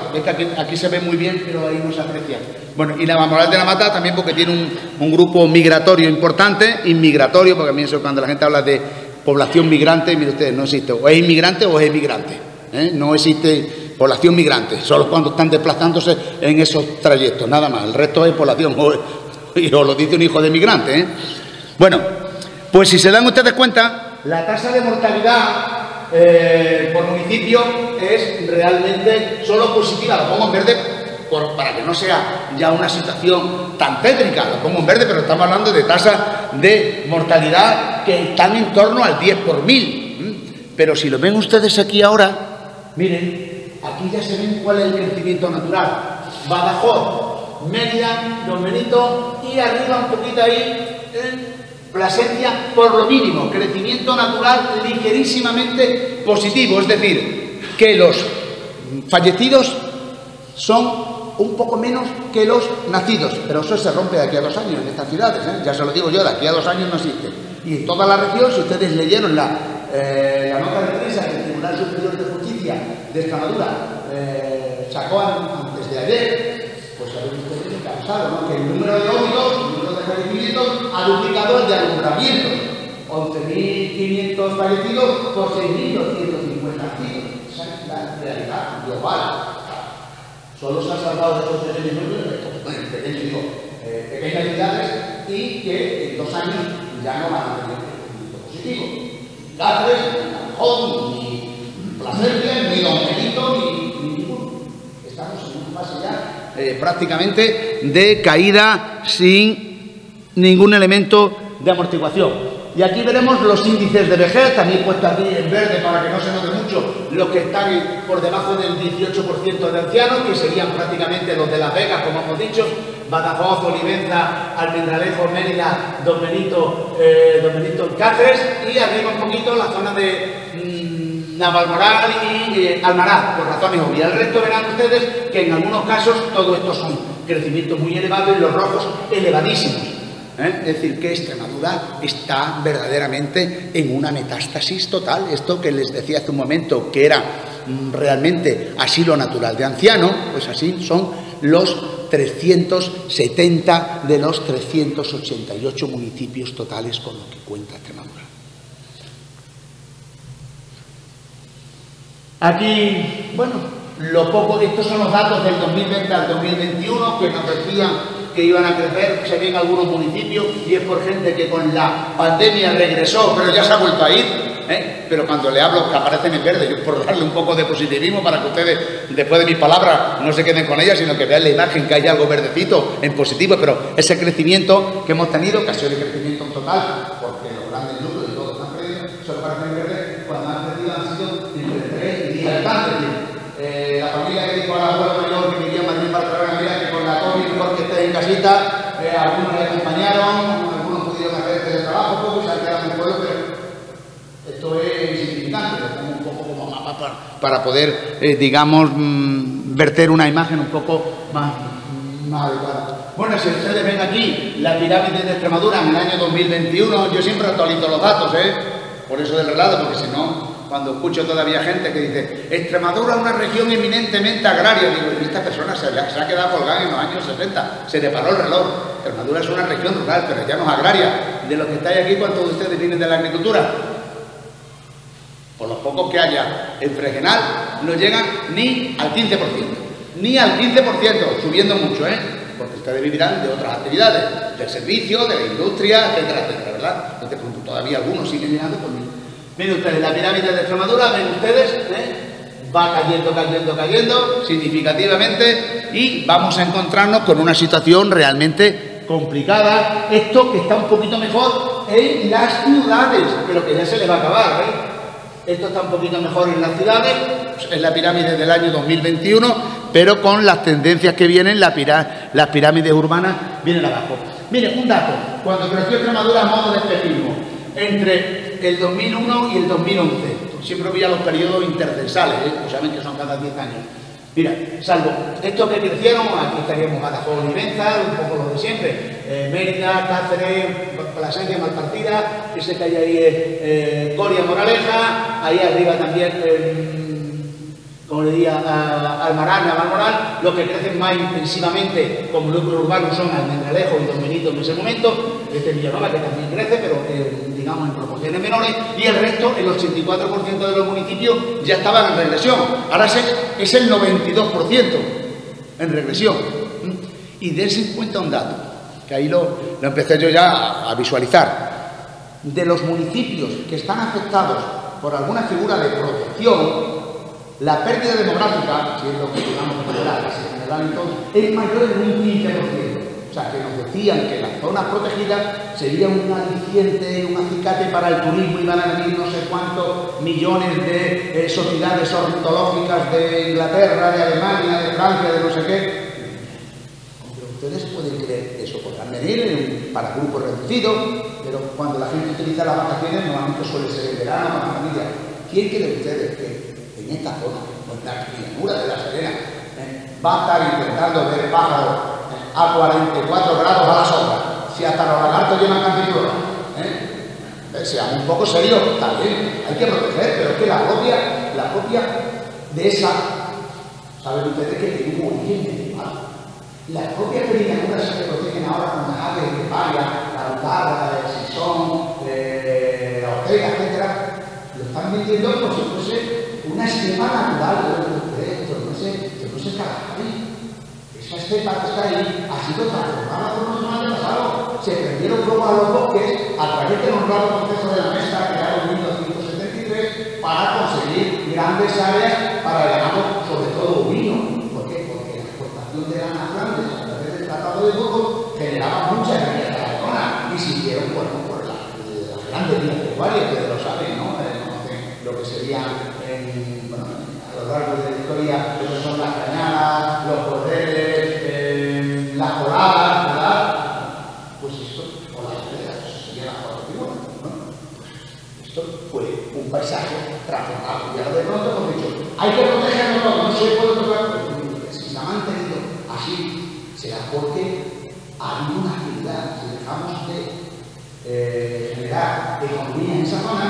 aquí se ve muy bien, pero ahí no se aprecia. Bueno, y Navalmoral de la Mata también porque tiene un grupo migratorio importante, inmigratorio, porque a mí eso cuando la gente habla de población migrante, mire ustedes, no existe, o es inmigrante o es emigrante, no existe población migrante, solo cuando están desplazándose en esos trayectos, nada más, el resto es población, o lo dice un hijo de migrante. Bueno, pues si se dan ustedes cuenta, la tasa de mortalidad por municipio es realmente solo positiva. Lo pongo en verde para que no sea ya una situación tan tétrica. Lo pongo en verde, pero estamos hablando de tasas de mortalidad que están en torno al 10 por 1000. Pero si lo ven ustedes aquí ahora, miren, aquí ya se ven cuál es el crecimiento natural. Badajoz, Mérida, Don Benito y arriba un poquito ahí Plasencia, por lo mínimo, crecimiento natural ligerísimamente positivo, es decir, que los fallecidos son un poco menos que los nacidos, pero eso se rompe de aquí a 2 años en estas ciudades, ya se lo digo yo, de aquí a 2 años no existe. Y en toda la región, si ustedes leyeron la nota de prensa que el Tribunal Superior de Justicia de Extremadura sacó antes de ayer, pues saben ustedes que ha pasado, ¿no? Que el número de óbitos, fallecimientos ha duplicado el de alumbramientos, 11.500 fallecidos por 6.250 nacidos. Esa es la realidad global. Solo se han salvado de estos pequeñas ciudades y que en 2 años ya no van a tener crecimiento positivo. Cáceres, ni Badajoz, ni Plasencia, ni Don Benito, ni ninguno. Estamos en una fase ya prácticamente de caída sin ningún elemento de amortiguación. Y aquí veremos los índices de vejez, también puesto aquí en verde para que no se note mucho los que están por debajo del 18% de ancianos, que serían prácticamente los de Las Vegas, como hemos dicho, Badajoz, Olivenza, Almendralejo, Mérida, Don Benito y Cáceres, y arriba un poquito la zona de Navalmoral y Almaraz, por razones obvias. El resto verán ustedes que en algunos casos todo esto son crecimientos muy elevados y los rojos elevadísimos. Es decir, que Extremadura está verdaderamente en una metástasis total. Esto que les decía hace un momento, que era realmente asilo natural de anciano, pues así son los 370 de los 388 municipios totales con los que cuenta Extremadura. Aquí, bueno, estos son los datos del 2020 al 2021 que nos decían que iban a crecer, se ven algunos municipios, y es por gente que con la pandemia regresó, pero ya se ha vuelto a ir, pero cuando le hablo que aparecen en verde, yo por darle un poco de positivismo para que ustedes, después de mis palabras, no se queden con ellas, sino que vean la imagen que hay algo verdecito en positivo, pero ese crecimiento que hemos tenido, que ha sido el crecimiento total, porque los grandes núcleos y todos han crecido, solo aparecen en verde, cuando han crecido han sido entre 3 y 10 habitantes. La familia que dijo a la abuela mayor que vivía en Madrid Barcelona, mira que con la COVID mejor que estés en casita, algunos le acompañaron, algunos pudieron hacer teletrabajo, poco y se han quedado en el pueblo, pero esto es insignificante, lo pongo un poco como mapa para poder, digamos, verter una imagen un poco más adecuada. Bueno, si ustedes ven aquí la pirámide de Extremadura en el año 2021, yo siempre actualizo los datos, por eso del relato, porque si no, cuando escucho todavía gente que dice Extremadura es una región eminentemente agraria, digo, y esta persona se ha quedado colgada en los años 70, se le paró el reloj. Extremadura es una región rural, pero ya no es agraria. De los que estáis aquí, ¿cuántos de ustedes vienen de la agricultura? Por los pocos que haya en Fregenal, no llegan ni al 15%, ni al 15%, subiendo mucho, porque ustedes vivirán de otras actividades, del servicio, de la industria, etcétera, etcétera, ¿verdad? Entonces, pues, todavía algunos siguen llegando por mí. Miren ustedes, la pirámide de Extremadura, ven ustedes, va cayendo significativamente, y vamos a encontrarnos con una situación realmente complicada. Esto que está un poquito mejor en las ciudades, pero que ya se les va a acabar, Esto está un poquito mejor en las ciudades, es la pirámide del año 2021, pero con las tendencias que vienen, las pirámides urbanas vienen abajo. Miren, un dato, cuando creció Extremadura a modo de espejismo, entre el 2001 y el 2011, siempre había los periodos intercensales, pues saben que son cada 10 años. Mira, salvo estos que crecieron, aquí estaríamos Badajoz y Benza, un poco lo de siempre, Mérida, Cáceres, Plasencia, Malpartida, ese que hay ahí Coria, Moraleja, ahí arriba también, como le diría, Almarán, Navalmoral. Los que crecen más intensivamente como núcleo urbano son Almendralejo y Don Benito en ese momento, Villanueva, que también crece, pero digamos en proporciones menores, y el resto, el 84% de los municipios ya estaban en regresión. Ahora es el 92% en regresión. Y dense en cuenta un dato, que ahí lo empecé yo ya a visualizar. De los municipios que están afectados por alguna figura de protección, la pérdida demográfica, si es lo que digamos en general entonces, es mayor en un 15%. O sea, que nos decían que las zonas protegidas sería un aliciente, un acicate para el turismo, y van a venir no sé cuántos millones de sociedades ornitológicas de Inglaterra, de Alemania, de Francia, de no sé qué. Pero ustedes pueden creer eso, podrán venir para grupos reducidos, pero cuando la gente utiliza las vacaciones, normalmente suele ser en verano, con la familia. ¿Quién cree ustedes que en esta zona, en la llanura de La Serena, va a estar intentando ver pájaros a 44 grados a la sombra, si hasta los lagartos llevan cantiluras? Seamos un poco serios, está bien, hay que proteger, pero es que la propia de esa, saben ustedes que tiene un origen medieval. Las propias perillanuras se protegen ahora con las aves de paya, la rutarda, el sisón, la ortega, etcétera. Lo están vendiendo como si fuese una estepa natural, se fuese Carajaví. Esa estepa que está ahí ha sido transformada por los años pasados. Se prendieron fuego a los bosques a través del honrado proceso de la mesa creado en 1273 para conseguir grandes áreas para el ganado, sobre todo ovino. ¿Por qué? Porque la exportación de ganas grandes a través del Tratado de Burgos generaba mucha energía para la zona, y siguieron por las grandes vías pecuarias, que lo saben, ¿no? Conocen lo que sería a lo largo de la historia, lo que son las cañadas, los cordeles, las coladas, ¿verdad? Pues esto, o las veredas, sería la foto figura, ¿no? Pues esto fue un paisaje transformado. Y ahora de pronto hemos dicho, hay que protegerlo todo, no se puede tocar. Si se ha mantenido así, será porque hay una actividad. Si dejamos de generar economía en esa zona,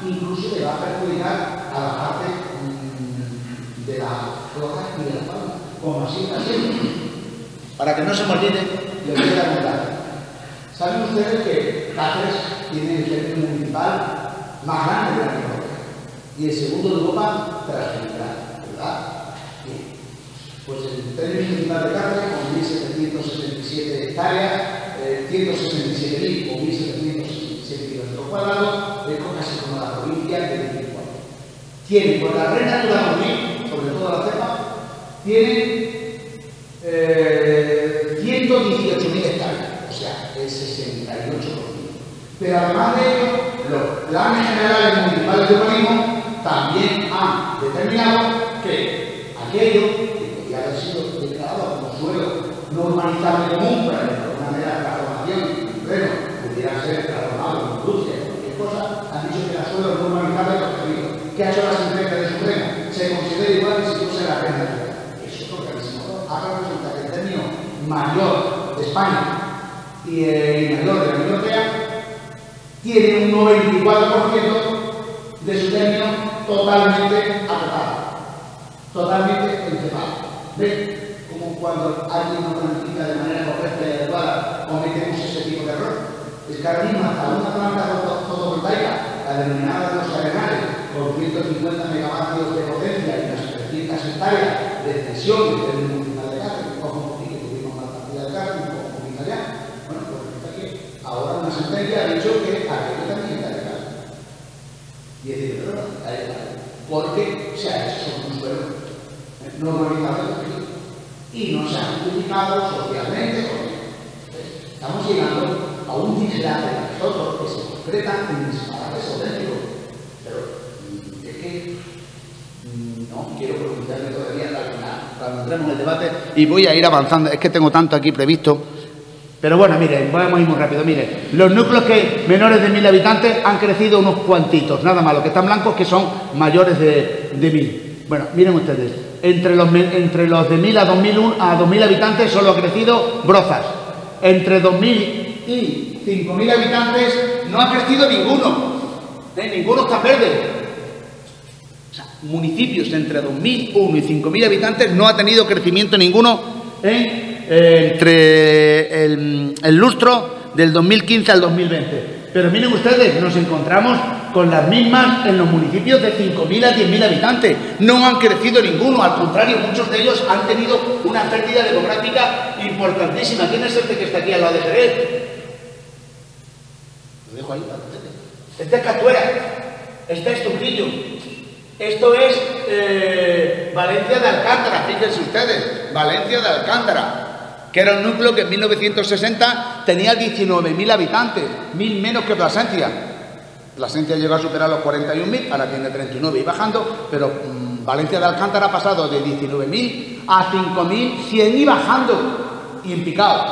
incluso le va a perjudicar a la parte de la flora y de la fauna, como así está siendo. Para que no se me olvide, les voy a dar un dato. ¿Saben ustedes que Cáceres tiene el centro municipal más grande de la Unión Europea? Y el segundo de Europa tras Central, ¿verdad? Y Pues el término municipal de Cáceres, con 1.767 hectáreas, 167.000 o 1.767 kilómetros cuadrados, es casi como la provincia de 24. Tiene, por la red Natura 2000, sobre todo la cepa, tiene 118.000 hectáreas, o sea, el 68%. Pero además de ello, los planes generales municipales de urbanismo también han determinado que aquello que podría haber sido declarado como suelo normalizable común, para que de alguna manera la formación terreno pudiera ser transformado en industria o cualquier cosa, han dicho que era suelo normalizable protegido. ¿Qué ha hecho la sentencia del Supremo? Se considera igual que si fuese la red natural. Eso es lo clarísimo. Ahora resulta que el término mayor de España y el mayor de la Unión Europea tiene un 94% de su término totalmente acotado, totalmente encerrado. ¿Ven? Como cuando alguien no planifica de manera correcta y adecuada, cometemos ese tipo de error. Es que ahora mismo hasta una planta fotovoltaica, la denominada de los arenales, con 150 megavatios de potencia y unas 300 hectáreas de extensión del término municipal de Cáceres, un poco aquí que tuvimos más partida de Cáceres, un poco más allá. Bueno, pues resulta que ahora una sentencia ha dicho que aquello también está de Cáceres. Y es decir, porque se ha hecho sobre un suelo normalizado y no se ha justificado socialmente. Estamos llegando a un disparate de nosotros que se concretan en disparates auténticos. Pero es que no quiero profundizarme todavía cuando entremos en el debate y voy a ir avanzando. Es que tengo tanto aquí previsto. Pero bueno, miren, vamos a ir muy rápido. Miren, los núcleos que menores de 1.000 habitantes han crecido unos cuantitos, nada más, los que están blancos que son mayores de 1.000. Bueno, miren ustedes, entre los de 1.000 a 2.000 habitantes solo ha crecido Brozas. Entre 2.000 y 5.000 habitantes no ha crecido ninguno. Ninguno está verde. O sea, municipios entre 2.001 y 5.000 habitantes no ha tenido crecimiento ninguno entre el lustro del 2015 al 2020. Pero miren ustedes, nos encontramos con las mismas en los municipios de 5.000 a 10.000 habitantes. No han crecido ninguno, al contrario, muchos de ellos han tenido una pérdida demográfica importantísima. ¿Quién es este que está aquí al lado de Jerez? Lo dejo ahí para que ustedes. Este es Castuera, este es Trujillo, esto es Valencia de Alcántara, fíjense ustedes, Valencia de Alcántara, que era un núcleo que en 1960 tenía 19.000 habitantes, 1.000 menos que Plasencia. Plasencia llegó a superar los 41.000, ahora tiene 39 y bajando, pero Valencia de Alcántara ha pasado de 19.000 a 5.100 y bajando, y en picado.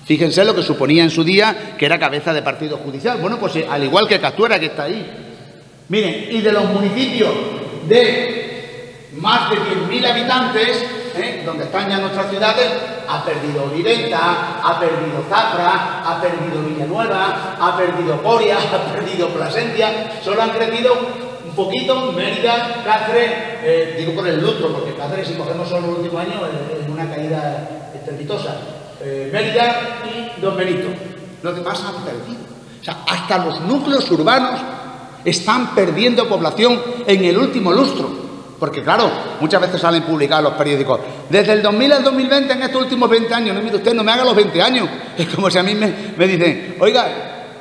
Fíjense lo que suponía en su día que era cabeza de partido judicial. Bueno, pues al igual que Castuera, que está ahí. Miren, y de los municipios de más de 10.000 habitantes, donde están ya nuestras ciudades, ha perdido Olivenza, ha perdido Zafra, ha perdido Villanueva, ha perdido Coria, ha perdido Plasencia. Solo han crecido un poquito Mérida, Cáceres, digo por el lustro, porque Cáceres, si cogemos solo el último año, es una caída estrepitosa. Mérida y Don Benito. Los demás han perdido. O sea, hasta los núcleos urbanos están perdiendo población en el último lustro. Porque claro, muchas veces salen publicados los periódicos. Desde el 2000 al 2020, en estos últimos 20 años, no, mire usted, no me haga los 20 años. Es como si a mí me dicen, oiga,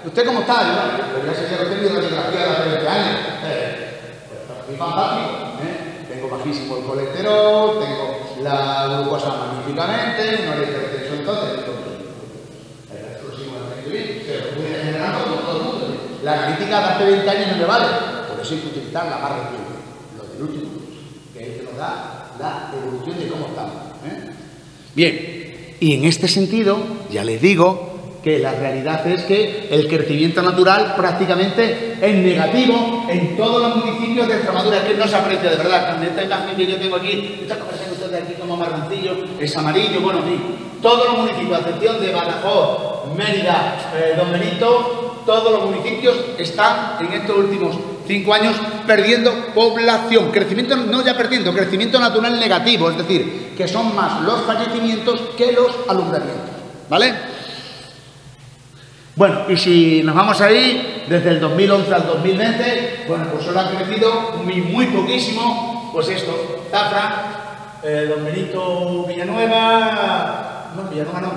¿usted cómo está? Yo, ya sé que he tenido radiografía de hace 20 años. Pues estoy fantástico. Tengo bajísimo el colesterol, tengo la glucosa magníficamente, no le hipertenso entonces. Se puede generar como todo el mundo. La crítica de hace 20 años no me vale. Por eso hay que utilizar la más reciente, lo del último, que es el que nos da la evolución de cómo estamos. Bien, y en este sentido, ya les digo que la realidad es que el crecimiento natural prácticamente es negativo en todos los municipios de Extremadura. Es que no se aprecia de verdad. Con esta imagen que yo tengo aquí, esta que aparecen ustedes aquí como marroncillo, es amarillo, bueno, en fin. Todos los municipios, a excepción de Badajoz, Mérida, Don Benito, todos los municipios están en estos últimos 5 años perdiendo población. Crecimiento, no ya perdiendo, crecimiento natural negativo, es decir, que son más los fallecimientos que los alumbramientos. ¿Vale? Bueno, y si nos vamos ahí, desde el 2011 al 2020, bueno, pues solo ha crecido muy poquísimo, pues esto, Zafra, Don Benito Villanueva, no, Villanueva no,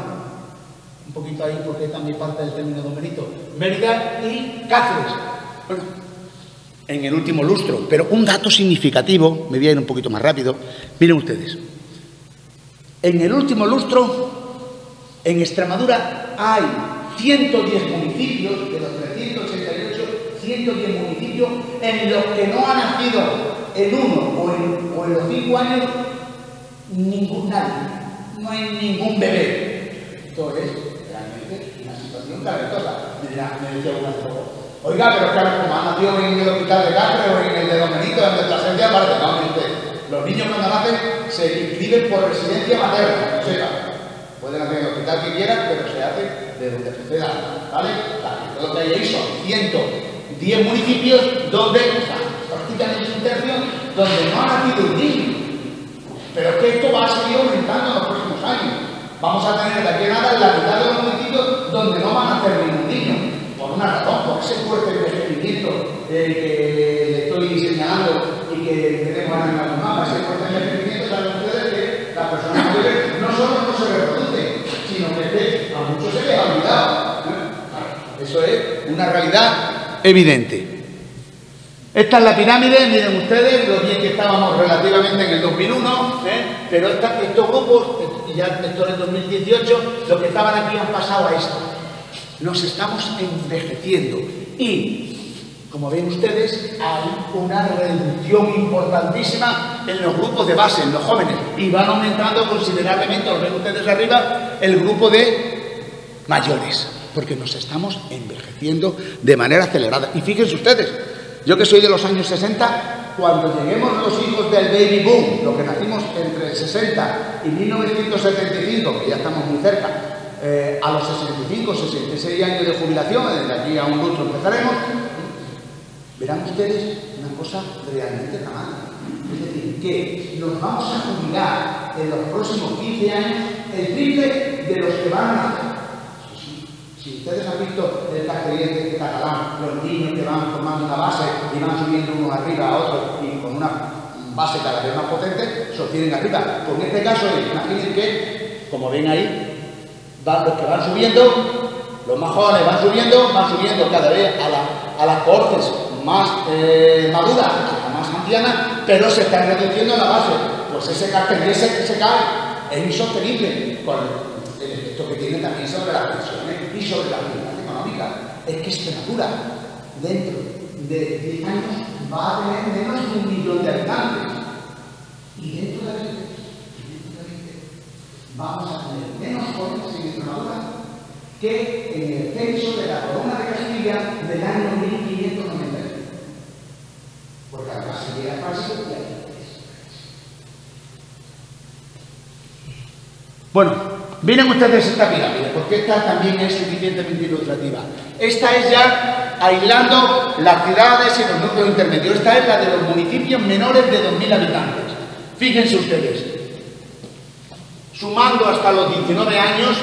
un poquito ahí porque también parte del término Don Benito, Mérida y Cáceres. Bueno, en el último lustro, pero un dato significativo, me voy a ir un poquito más rápido, miren ustedes, en el último lustro, en Extremadura hay 110 municipios, de los 388, 110 municipios en los que no ha nacido en uno o en los 5 años nadie, no hay ningún bebé. Esto es realmente una situación calamitosa. Me decía una vez, oiga, pero claro, como han nacido en el hospital de Cáceres o en el de Don Benito, en nuestra esencia, parece no, los niños cuando nacen se inscriben por residencia materna, o sea, pueden hacer el hospital que quieran, pero se hace de donde suceda, ¿vale? Lo que hay ahí son 110 municipios donde, prácticamente un tercio, donde no ha nacido un niño. Pero es que esto va a seguir aumentando en los próximos años. Vamos a tener de aquí a nada la mitad de los municipios donde no van a nacer ningún niño. Por una razón, por ese fuerte envejecimiento que le estoy señalando y que tenemos en la mapa. Ese fuerte envejecimiento, saben ustedes que las personas mayores no solo no se reproducen, sino que a muchos se les ha olvidado. Eso es una realidad evidente. Esta es la pirámide, miren ustedes lo bien que estábamos relativamente en el 2001, pero estos grupos, ya esto en el 2018, los que estaban aquí han pasado a esto. Nos estamos envejeciendo y, como ven ustedes, hay una reducción importantísima en los grupos de base, en los jóvenes, y van aumentando considerablemente, lo ven ustedes arriba, el grupo de mayores, porque nos estamos envejeciendo de manera acelerada. Y fíjense ustedes, yo que soy de los años 60, cuando lleguemos los hijos del baby boom, los que nacimos entre el 60 y 1975, que ya estamos muy cerca, a los 65, 66 años de jubilación, desde aquí a un lustro empezaremos, verán ustedes una cosa realmente dramática. Es decir, que nos vamos a jubilar en los próximos 15 años el triple de los que van a nacer. Si ustedes han visto el castellete catalán, los niños que van formando una base y van subiendo unos arriba a otros y con una base cada vez más potente, sostienen arriba. Pues en este caso, imaginen que, como ven ahí, los que van subiendo, los más jóvenes van subiendo cada vez a las cohortes más maduras, más ancianas, pero se están reduciendo la base. Pues ese castellete que se cae es insostenible. El efecto que tiene también sobre las pensiones y sobre la actividad económica. Es que Extremadura, dentro de 10 años, va a tener menos de 1 millón de habitantes. Y dentro de 20 vamos a tener menos jóvenes en Extremadura que en el censo de la Corona de Castilla del año 1593. Porque además se llega a Francia y hay. Bueno. Miren ustedes esta pirámide, porque esta también es suficientemente ilustrativa. Esta es ya aislando las ciudades y los núcleos intermedios. Esta es la de los municipios menores de 2.000 habitantes. Fíjense ustedes, sumando hasta los 19 años,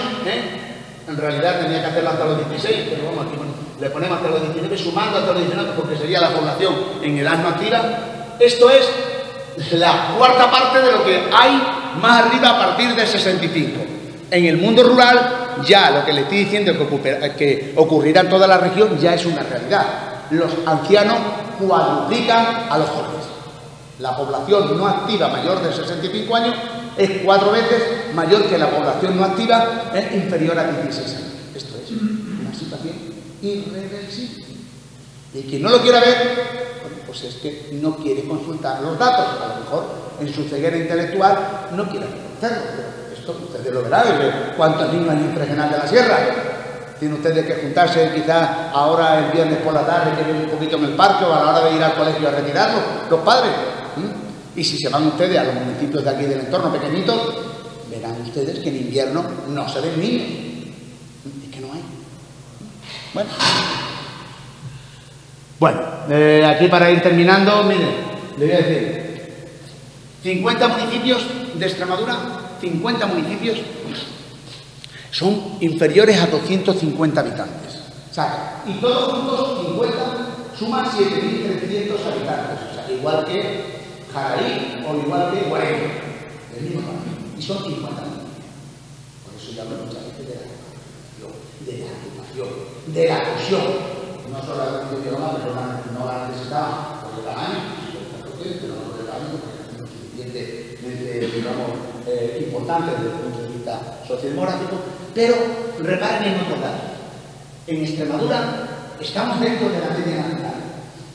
en realidad tenía que hacerlo hasta los 16, pero vamos, aquí le ponemos hasta los 19, sumando hasta los 19, porque sería la población en edad no activa. Esto es la cuarta parte de lo que hay más arriba a partir de 65. En el mundo rural, ya lo que le estoy diciendo que ocurrirá en toda la región ya es una realidad. Los ancianos cuadruplican a los jóvenes. La población no activa mayor de 65 años es 4 veces mayor que la población no activa inferior a 16 años. Esto es una situación irreversible. Y quien no lo quiera ver, bueno, pues es que no quiere consultar los datos. A lo mejor en su ceguera intelectual no quiere hacerlo. Esto ustedes lo verán, cuántos niños hay en Fregenal de la Sierra. Tienen ustedes que juntarse quizás ahora el viernes por la tarde, que vienen un poquito en el parque o a la hora de ir al colegio a retirarlos, los padres. Y si se van ustedes a los municipios de aquí del entorno pequeñitos, verán ustedes que en invierno no se ven niños. Es que no hay. Bueno, aquí para ir terminando, miren, le voy a decir, 50 municipios de Extremadura, 50 municipios son inferiores a 250 habitantes. O sea, y todos juntos, 50, suman 7.300 habitantes. O sea, igual que Jaraí o igual que Guareña. el mismo tamaño, y son 50 municipios. Por eso yo hablo muchas veces de la cooperación, de la agrupación, de la cohesión. No solo la cohesión de Roma, pero no la necesitaba por el tamaño, pero no por el tamaño, porque es lo suficientemente, digamos, importante desde el punto de vista sociodemográfico. Pero reparen en otro dato. En Extremadura estamos dentro de la media nacional.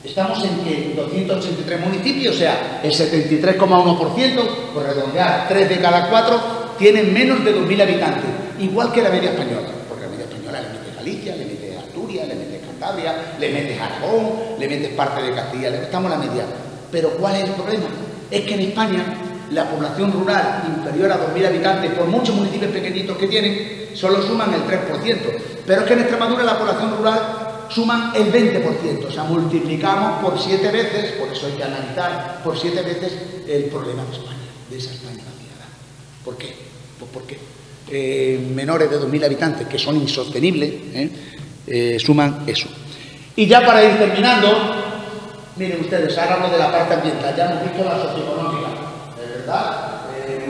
Estamos en que 283 municipios, o sea, el 73,1%, por redondear, 3 de cada 4, tienen menos de 2.000 habitantes, igual que la media española, porque la media española le mete Galicia, le mete Asturias, le mete Cantabria, le mete Aragón, le mete parte de Castilla, estamos en la media. Pero ¿cuál es el problema? Es que en España la población rural inferior a 2.000 habitantes, por muchos municipios pequeñitos que tienen, solo suman el 3%. Pero es que en Extremadura la población rural suman el 20%, o sea, multiplicamos por 7 veces, por eso hay que analizar, por 7 veces el problema de España, de esa España vaciada. ¿Por qué? Pues porque menores de 2.000 habitantes, que son insostenibles, suman eso. Y ya para ir terminando, miren ustedes, ahora hablo de la parte ambiental, ya hemos visto la socioeconómica, ¿verdad?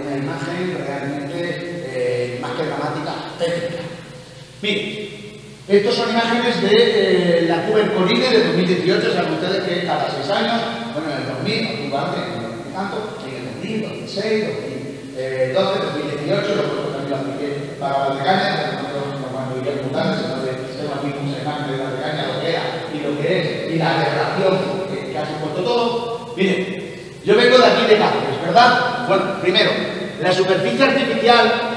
Una imagen realmente más que dramática, técnica. Miren, estas son imágenes de la Cuba en Corine de 2018, saben ustedes que cada 6 años, bueno, en el 2000, actualmente en el 2000 tanto, en el 2000, 2006, 2012, 2018, lo que también lo apliqué para Valdecañas, no cuando iría a preguntarles, sino de tengo aquí un imagen de Valdecañas, lo que era y lo que es, y la aberración que ha supuesto todo. Miren, yo vengo de aquí de Cáceres, ¿verdad? Bueno, primero, la superficie artificial,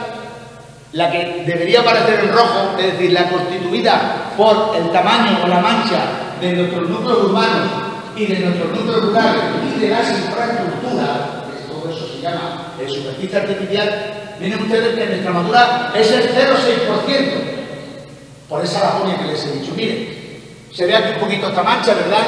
la que debería aparecer en rojo, es decir, la constituida por el tamaño o la mancha de nuestros núcleos urbanos y de nuestros núcleos rurales y de las infraestructuras, que todo eso se llama superficie artificial, miren ustedes que en Extremadura es el 0,6%, por esa Laponia que les he dicho. Miren, se ve aquí un poquito esta mancha, ¿verdad?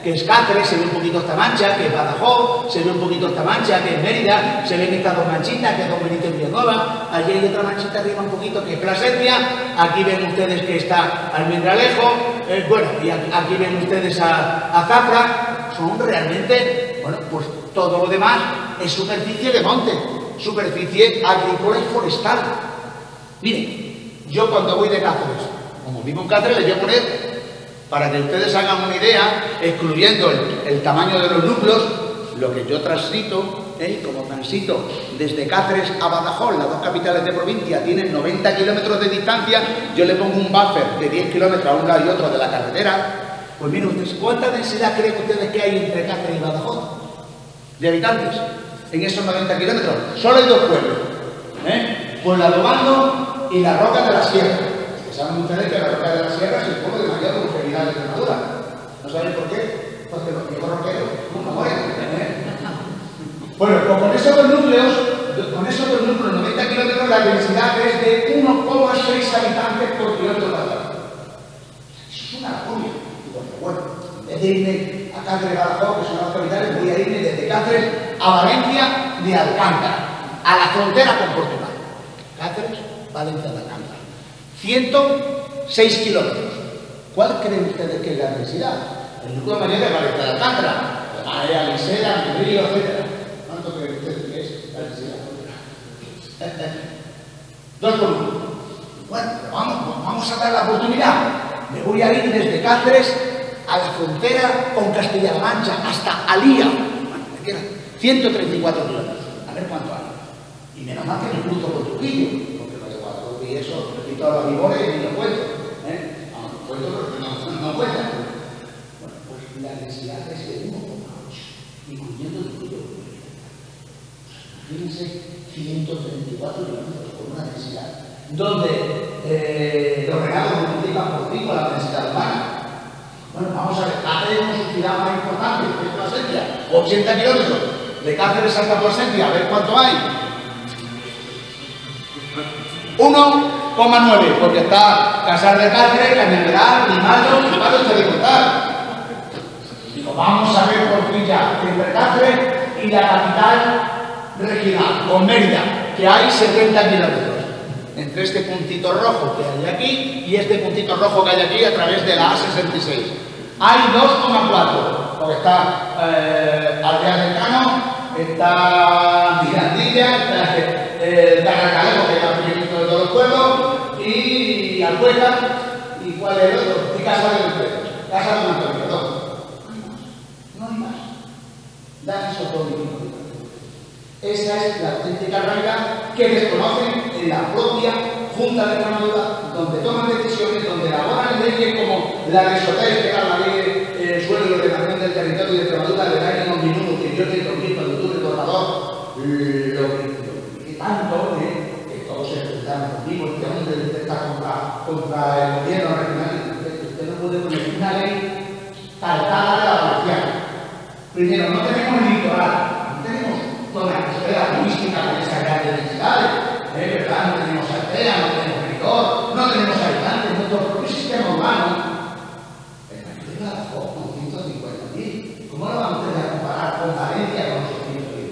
Que es Cáceres, se ve un poquito esta mancha, que es Badajoz, se ve un poquito esta mancha, que es Mérida, se ven estas dos manchitas, que es Don Benito y Villanueva, allí hay otra manchita arriba un poquito, que es Plasencia, aquí ven ustedes que está Almendralejo, bueno, y aquí ven ustedes a Zafra. Son realmente, bueno, pues todo lo demás es superficie de monte, superficie agrícola y forestal. Miren, yo cuando voy de Cáceres, como vivo en Cáceres, les voy a poner, para que ustedes hagan una idea, excluyendo el tamaño de los núcleos, lo que yo transito, como transito desde Cáceres a Badajoz, las dos capitales de provincia tienen 90 kilómetros de distancia, yo le pongo un buffer de 10 kilómetros a un lado y otro de la carretera. Pues miren ustedes, ¿cuánta densidad creen ustedes que hay entre Cáceres y Badajoz de habitantes en esos 90 kilómetros? Solo hay dos pueblos, pues la Dobando y la Roca de la Sierra. Saben ustedes que la Roca de la Sierra es el pueblo de mayor longevidad de Extremadura. ¿No saben por qué? Porque los viejos roqueros nunca mueren. Bueno, pues con esos dos núcleos, 90 kilómetros, la densidad es de 1,6 habitantes por kilómetro cuadrado. Eso es una locura. Bueno, en vez de irme a Cáceres, Badajoz, que son las capitales, voy a irme desde Cáceres a Valencia de Alcántara, a la frontera con Portugal. Cáceres, Valencia de Alcántara. 106 kilómetros. ¿Cuál creen ustedes que es la densidad? El núcleo mayor de Valencia de Alcántara, Marea, Lisera, Río, etc. ¿Cuánto creen ustedes que es la densidad? 2 por 1. Bueno, vamos a dar la oportunidad. Me voy a ir desde Cáceres a la frontera con Castilla-La Mancha, hasta Alía. Bueno, me quedan 134 kilómetros. A ver cuánto hay. Y menos mal que me cruzo por Trujillo, porque lo de Guadalupe y eso, repito a los vivores y ni lo cuento. No cuento porque no cuentan. Bueno, pues la densidad es de 1,8, incluyendo el Trujillo. Fíjense, 134 kilómetros por una densidad, donde los regalos multiplican por 5 la densidad humana. Bueno, vamos a ver, Cáceres es su ciudad más importante, que es Plasencia, 80 kilómetros. De Cáceres hasta Plasencia, a ver cuánto hay. 1,9, porque está Casar de Cáceres, Cañaveral, Limaldo y Palo de contar. Digo, vamos a ver por fin ya, entre Cáceres y la capital regional, con Mérida, que hay 70 kilómetros. Entre este puntito rojo que hay aquí y este puntito rojo que hay aquí a través de la A66. Hay 2,4, porque está Aldeas del Cano, está Mirandilla, está Caracalero, que es el primero de todos los pueblos, y Alpuesta, y cuál es el otro, y Casa de Alpuesta, Casa de Antonio, perdón. No hay más. Dan esos dos minutos. Esa es la auténtica realidad que desconocen en la propia Junta de Extremadura, donde toman decisiones, donde elaboran leyes como la de Sotel, que era la ley del suelo y ordenación del territorio de Extremadura del año 2001, que yo tengo el doctor el borrador, lo que tanto, que todos se enfrentaron conmigo, este hombre está contra el gobierno regional. Usted no puede poner una ley calcada de la valenciana. Primero, no tenemos el litoral, no tenemos toda la esfera turística con esas grandes densidades, ¿verdad? No tenemos altea, no tenemos rigor, no tenemos habitantes, nuestro propio sistema urbano. El Madrid de Badajoz con 150.000, ¿cómo lo vamos a comparar con Valencia con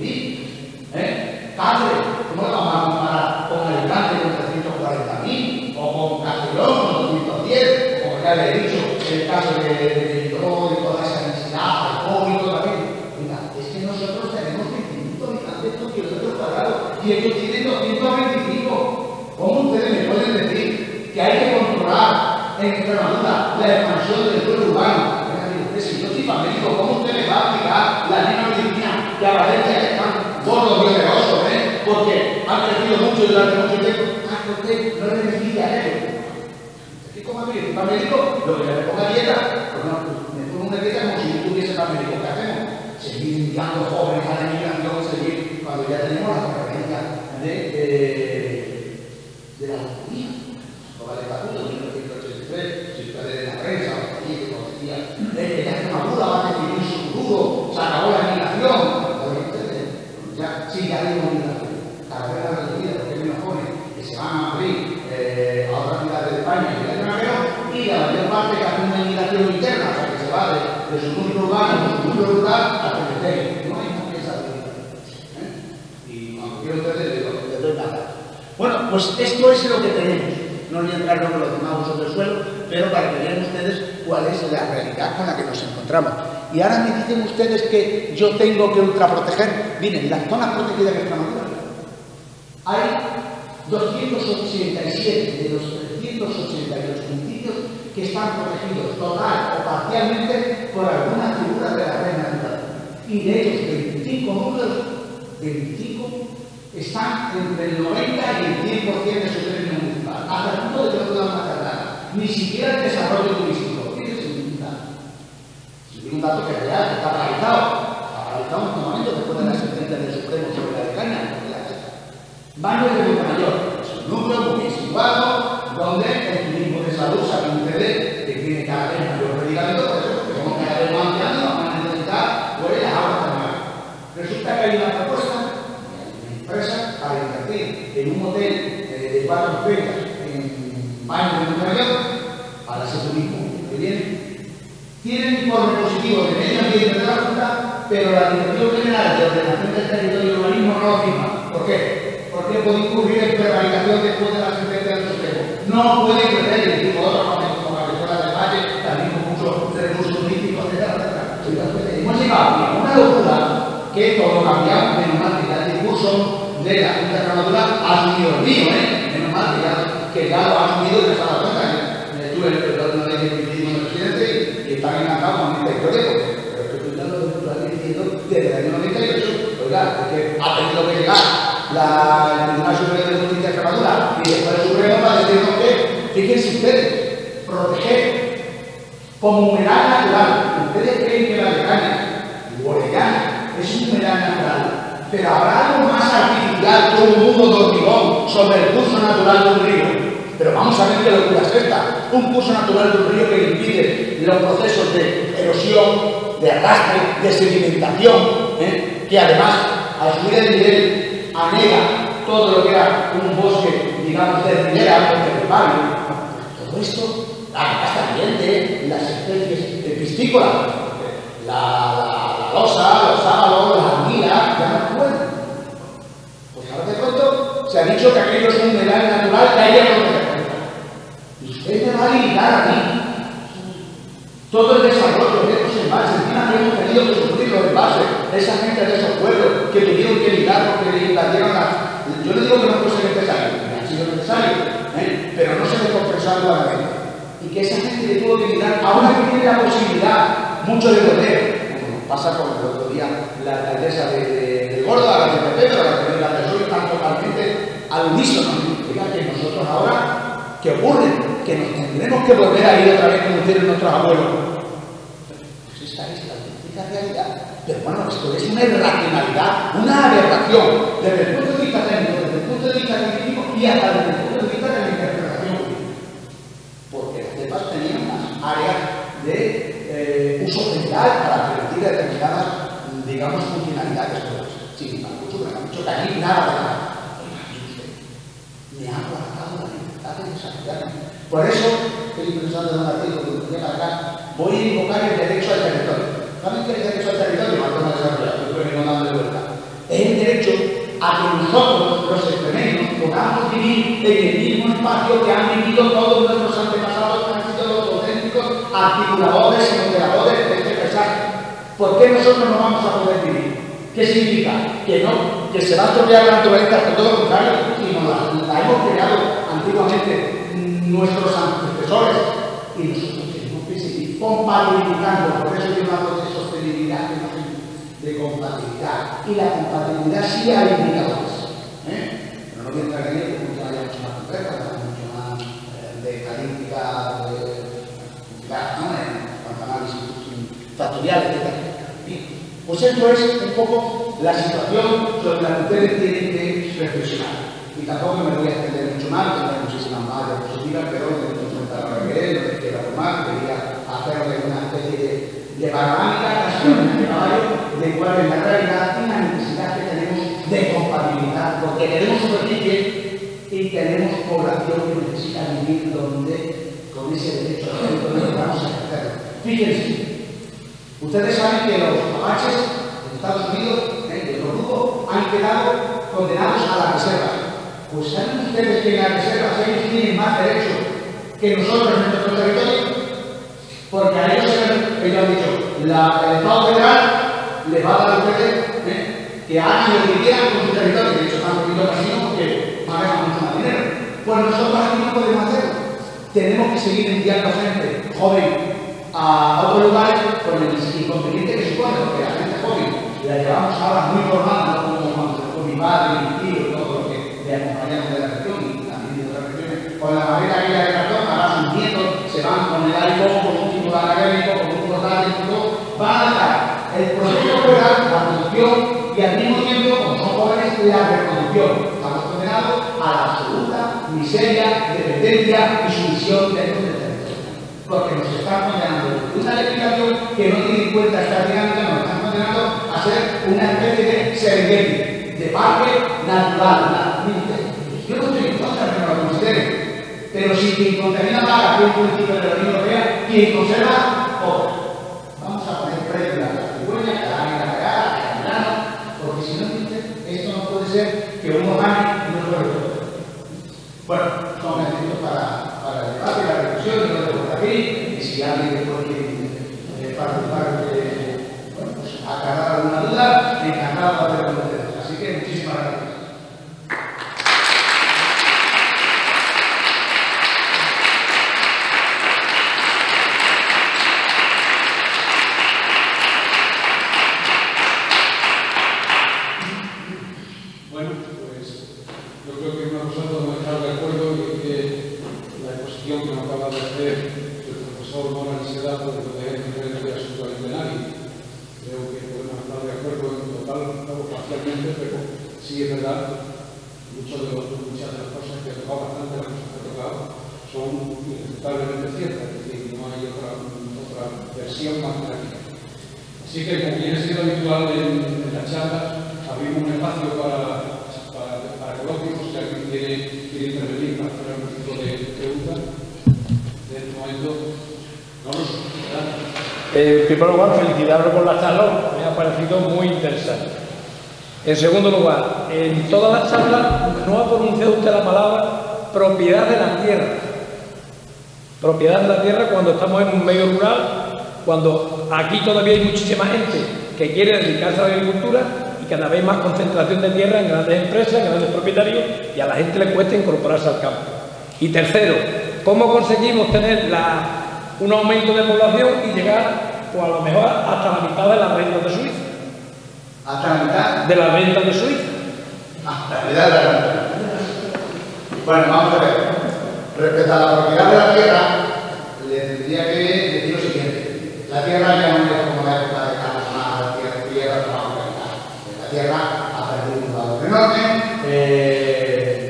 810.000? Cáceres, ¿cómo lo vamos a comparar con Alicante con 340.000? O con Castellón con 210, como ya le he dicho, el caso de Benidorm y toda esa densidad, el COVID, también. Mira, es que nosotros tenemos 25 habitantes por kilómetro cuadrado y ellos tienen 225. ¿Cómo ustedes me pueden decir que hay que controlar en Extremadura la expansión del suelo urbano? Si yo soy famélico, ¿cómo usted me va a aplicar la misma medicina que a Valencia que están gordos y oberosos, porque han crecido mucho durante mucho tiempo? Ah, que usted no le beneficia a ellos. ¿Qué coma bien? ¿Famélico? Lo que le ponga dieta, pues no, me pongo una dieta como si yo tuviese famélico. ¿Qué hacemos? Seguir enviando jóvenes a la inmigración, seguir, cuando ya tenemos la referencia de la autonomía. Toda el estatuto de 1983, si ustedes de la prensa, o aquí, como decía, que ya Extremadura va a definir su futuro, se acabó la migración. Ya, sí, ya hay una migración. Cada vez la reducida, porque hay menos jóvenes que se van a Madrid, a otras ciudades de España y del extranjero, y la mayor parte que hace una migración interna, o sea, que se va de su núcleo urbano, de su núcleo rural, hasta el exterior. No hay más que esa migración. Y cuando quiero ustedes, les doy nada. Bueno, pues esto es lo que tenemos. No voy a entrar en los demás usos del suelo, pero para que vean ustedes cuál es la realidad con la que nos encontramos. Y ahora me dicen ustedes que yo tengo que ultraproteger. Miren, las zonas protegidas de Extremadura hay 287 de los 382 municipios que están protegidos total o parcialmente por alguna figura de la red natural. Y de ellos, 25 núcleos, 25 están entre el 90 y el 100% de su término municipal, hasta el punto de que no podamos hacer nada. Ni siquiera el desarrollo turístico. Tiene un dato que es real, que está paralizado. Está paralizado en este momento después de la sentencia del Supremo sobre la Decaña. Baños de Montemayor, es un núcleo muy situado donde el turismo de salud sabe ustedes que tiene cada vez mayor predicamento, por eso, porque somos cada vez más ancianos, nos van a necesitar pues las aguas termales. Resulta que hay una propuesta empresa para invertir en un hotel de 4 estrellas en Baños de Montemayor para ese turismo que viene. Tienen informe positivo de medio ambiente de la Junta, pero la Dirección General de Ordenación del Territorio y Urbanismo no lo firma. ¿Por qué? Porque puede incurrir en prevaricación después de la sentencia del Supremo. No puede crecer, y digo otros como la Escuela del Valle, también con muchos recursos turísticos, etc. Hemos llegado a una locura que todo cambiamos, menos mal que ya el discurso de la Junta de Extremadura ha asumido el mío, menos mal que ya lo ha asumido y se ha dado cuenta. Estuve en el ley de presidente y están encantados con esta historia, pero estoy dando lo diciendo desde el año 98. Oiga, es que ha tenido que llegar el Tribunal Superior de Justicia de Extremadura y después el Supremo para decirnos que, fíjense ustedes, proteger como humedad natural. Ustedes creen que la Decaña y Orellana es un humedad natural, pero habrá algo más artificial que un mundo de hormigón sobre el curso natural de un río. Pero vamos a ver qué locura es esta. Un curso natural de un río que impide los procesos de erosión, de arrastre, de sedimentación, que además, al subir el nivel, anega todo lo que era un bosque, digamos, de ribera, de barrio. Todo esto, además también de las especies piscícolas, la losa, los sábalos, las anguilas, ya no pueden. Pues ahora de pronto se ha dicho que aquello es un humedal natural que hay que proteger. Y usted me va a limitar a mí todo el desarrollo de estos embalses, encima que hemos tenido que sufrir los embalses, esa gente de esos pueblos, que tuvieron que ligar porque le invadieron yo no digo que no fuese necesario, ha sido necesario, pero no se les compresaron claramente. Y que esa gente le tuvo que ligar, ahora que tiene la posibilidad mucho de volver, como nos pasa con el otro día la alcaldesa de Córdoba, la de Pedro, la de PSOE, están totalmente al unísono. Diga que nosotros ahora, ¿qué ocurre? Que nos tendremos que volver a ir otra vez como hicieron nuestros abuelos. Pues esta es la auténtica realidad. Pero bueno, esto es una irracionalidad, una aberración, desde el punto de vista técnico, desde el punto de vista científico y hasta desde el punto de vista de la interpretación. Porque las cepas tenían unas áreas de uso general para permitir determinadas, digamos, funcionalidades. Sin embargo, me han dicho que aquí nada de nada. Me ha guardado la libertad de desarrollarme. Por eso, estoy pensando en un artículo que tenía para acá, voy a invocar el derecho al territorio. ¿Saben qué es el derecho al territorio? Marco no desarrollado, después me dando de vuelta. Es el derecho a que nosotros, los extremeños, podamos vivir en el mismo espacio que han vivido todos nuestros antepasados, que han sido los auténticos articuladores y modeladores de este paisaje. ¿Por qué nosotros no vamos a poder vivir? ¿Qué significa? Que no, que se va a estropear la naturaleza, por todo lo contrario, y nos la hemos creado antiguamente nuestros antecesores, y nosotros tenemos que seguir compatibilizando. Por eso yo hablo de sostenibilidad, de compatibilidad. Y la compatibilidad sí hay indicadores. Pero no voy a entrar en ello porque haya mucho más concreta, mucho más de estadística, en análisis factorial, etc. Pues esto es un poco la situación sobre la que ustedes tienen que reflexionar. Y tampoco me voy a extender mucho más, tengo muchísimas más diapositivas, pero me tengo que enfrentar a leer, no te quiero tomar, quería hacerle una especie de panorámica, casi de caballo, de cuál es la realidad y la necesidad que tenemos de compatibilidad, porque tenemos superficie y tenemos población que necesita vivir donde, con ese derecho a la vida, vamos a ejercerlo. Fíjense. Ustedes saben que los apaches en Estados Unidos, los grupos, han quedado condenados a la reserva. Pues ¿saben ustedes que en las reservas ellos tienen más derechos que nosotros en nuestro territorio? Porque a ellos han dicho, el Estado federal les va a dar a ustedes que hagan lo que quieran con su territorio. De hecho, están poniendo casinos porque pagan mucho más dinero. Pues nosotros aquí no podemos hacerlo. Tenemos que seguir enviando gente joven a otros lugares con el inconveniente que supone, porque la gente joven la llevamos ahora muy formada, como con mi padre, mi tío, todo lo que le acompañamos de la región y también de otras regiones, con la manera aquella de cartón, ahora sus nietos se van con el iPhone, con un tipo de académico, con un portal y todo, van a dejar el proceso rural, la producción y al mismo tiempo, como son jóvenes, la reproducción. Estamos condenados a la absoluta miseria, dependencia y sumisión dentro del territorio. Porque nos están condenando una legislación que no tiene en cuenta esta dinámica, nos están condenando a ser una especie de Serengeti, de parque natural. Yo no estoy en contra de que lo consideren, pero si quien contamina paga, que es un principio de la Unión Europea, quien conserva, cobra. Vamos a poner precio a la cigüeña, a la águila real, a la grana, porque si no, esto no puede ser que uno gane y no puede todo. Bueno, son elementos para el debate y la reflexión, y no debo aquí, y si alguien después quiere participar bueno, pues aclarar alguna duda, encantado de hacerlo con ustedes. Así que muchísimas gracias. Bueno, pues yo creo que nosotros hemos estado de acuerdo en que la exposición que nos acaba de hacer el profesor Mora Nisedad de proteger diferentes asuntos al plenario, creo que podemos estar de acuerdo en total o parcialmente, pero sí es verdad, muchas de las cosas que ha tocado, bastante las cosas que ha tocado, son irrefutablemente ciertas, es decir, no hay otra versión más práctica. Así que, como viene siendo habitual en las charlas, abrimos un espacio para coloquios, si alguien quiere intervenir para hacer algún tipo de pregunta. En este momento, no lo sé. En primer lugar, felicitarlo por la charla, me ha parecido muy interesante. En segundo lugar, en todas las charlas no ha pronunciado usted la palabra propiedad de la tierra. Propiedad de la tierra cuando estamos en un medio rural, cuando aquí todavía hay muchísima gente que quiere dedicarse a la agricultura y cada vez más concentración de tierra en grandes empresas, en grandes propietarios, y a la gente le cuesta incorporarse al campo. Y tercero, ¿cómo conseguimos tener un aumento de población y llegar, pues a lo mejor, hasta la mitad de las rentas de Suiza? ¿Hasta la mitad? De las ventas de Suiza. La mitad de la renta. Bueno, vamos a ver. Respecto a la propiedad de la tierra, le tendría que decir lo siguiente. La tierra ya no es como la época de Carlos Más, la tierra trabaja. La tierra ha perdido un valor enorme.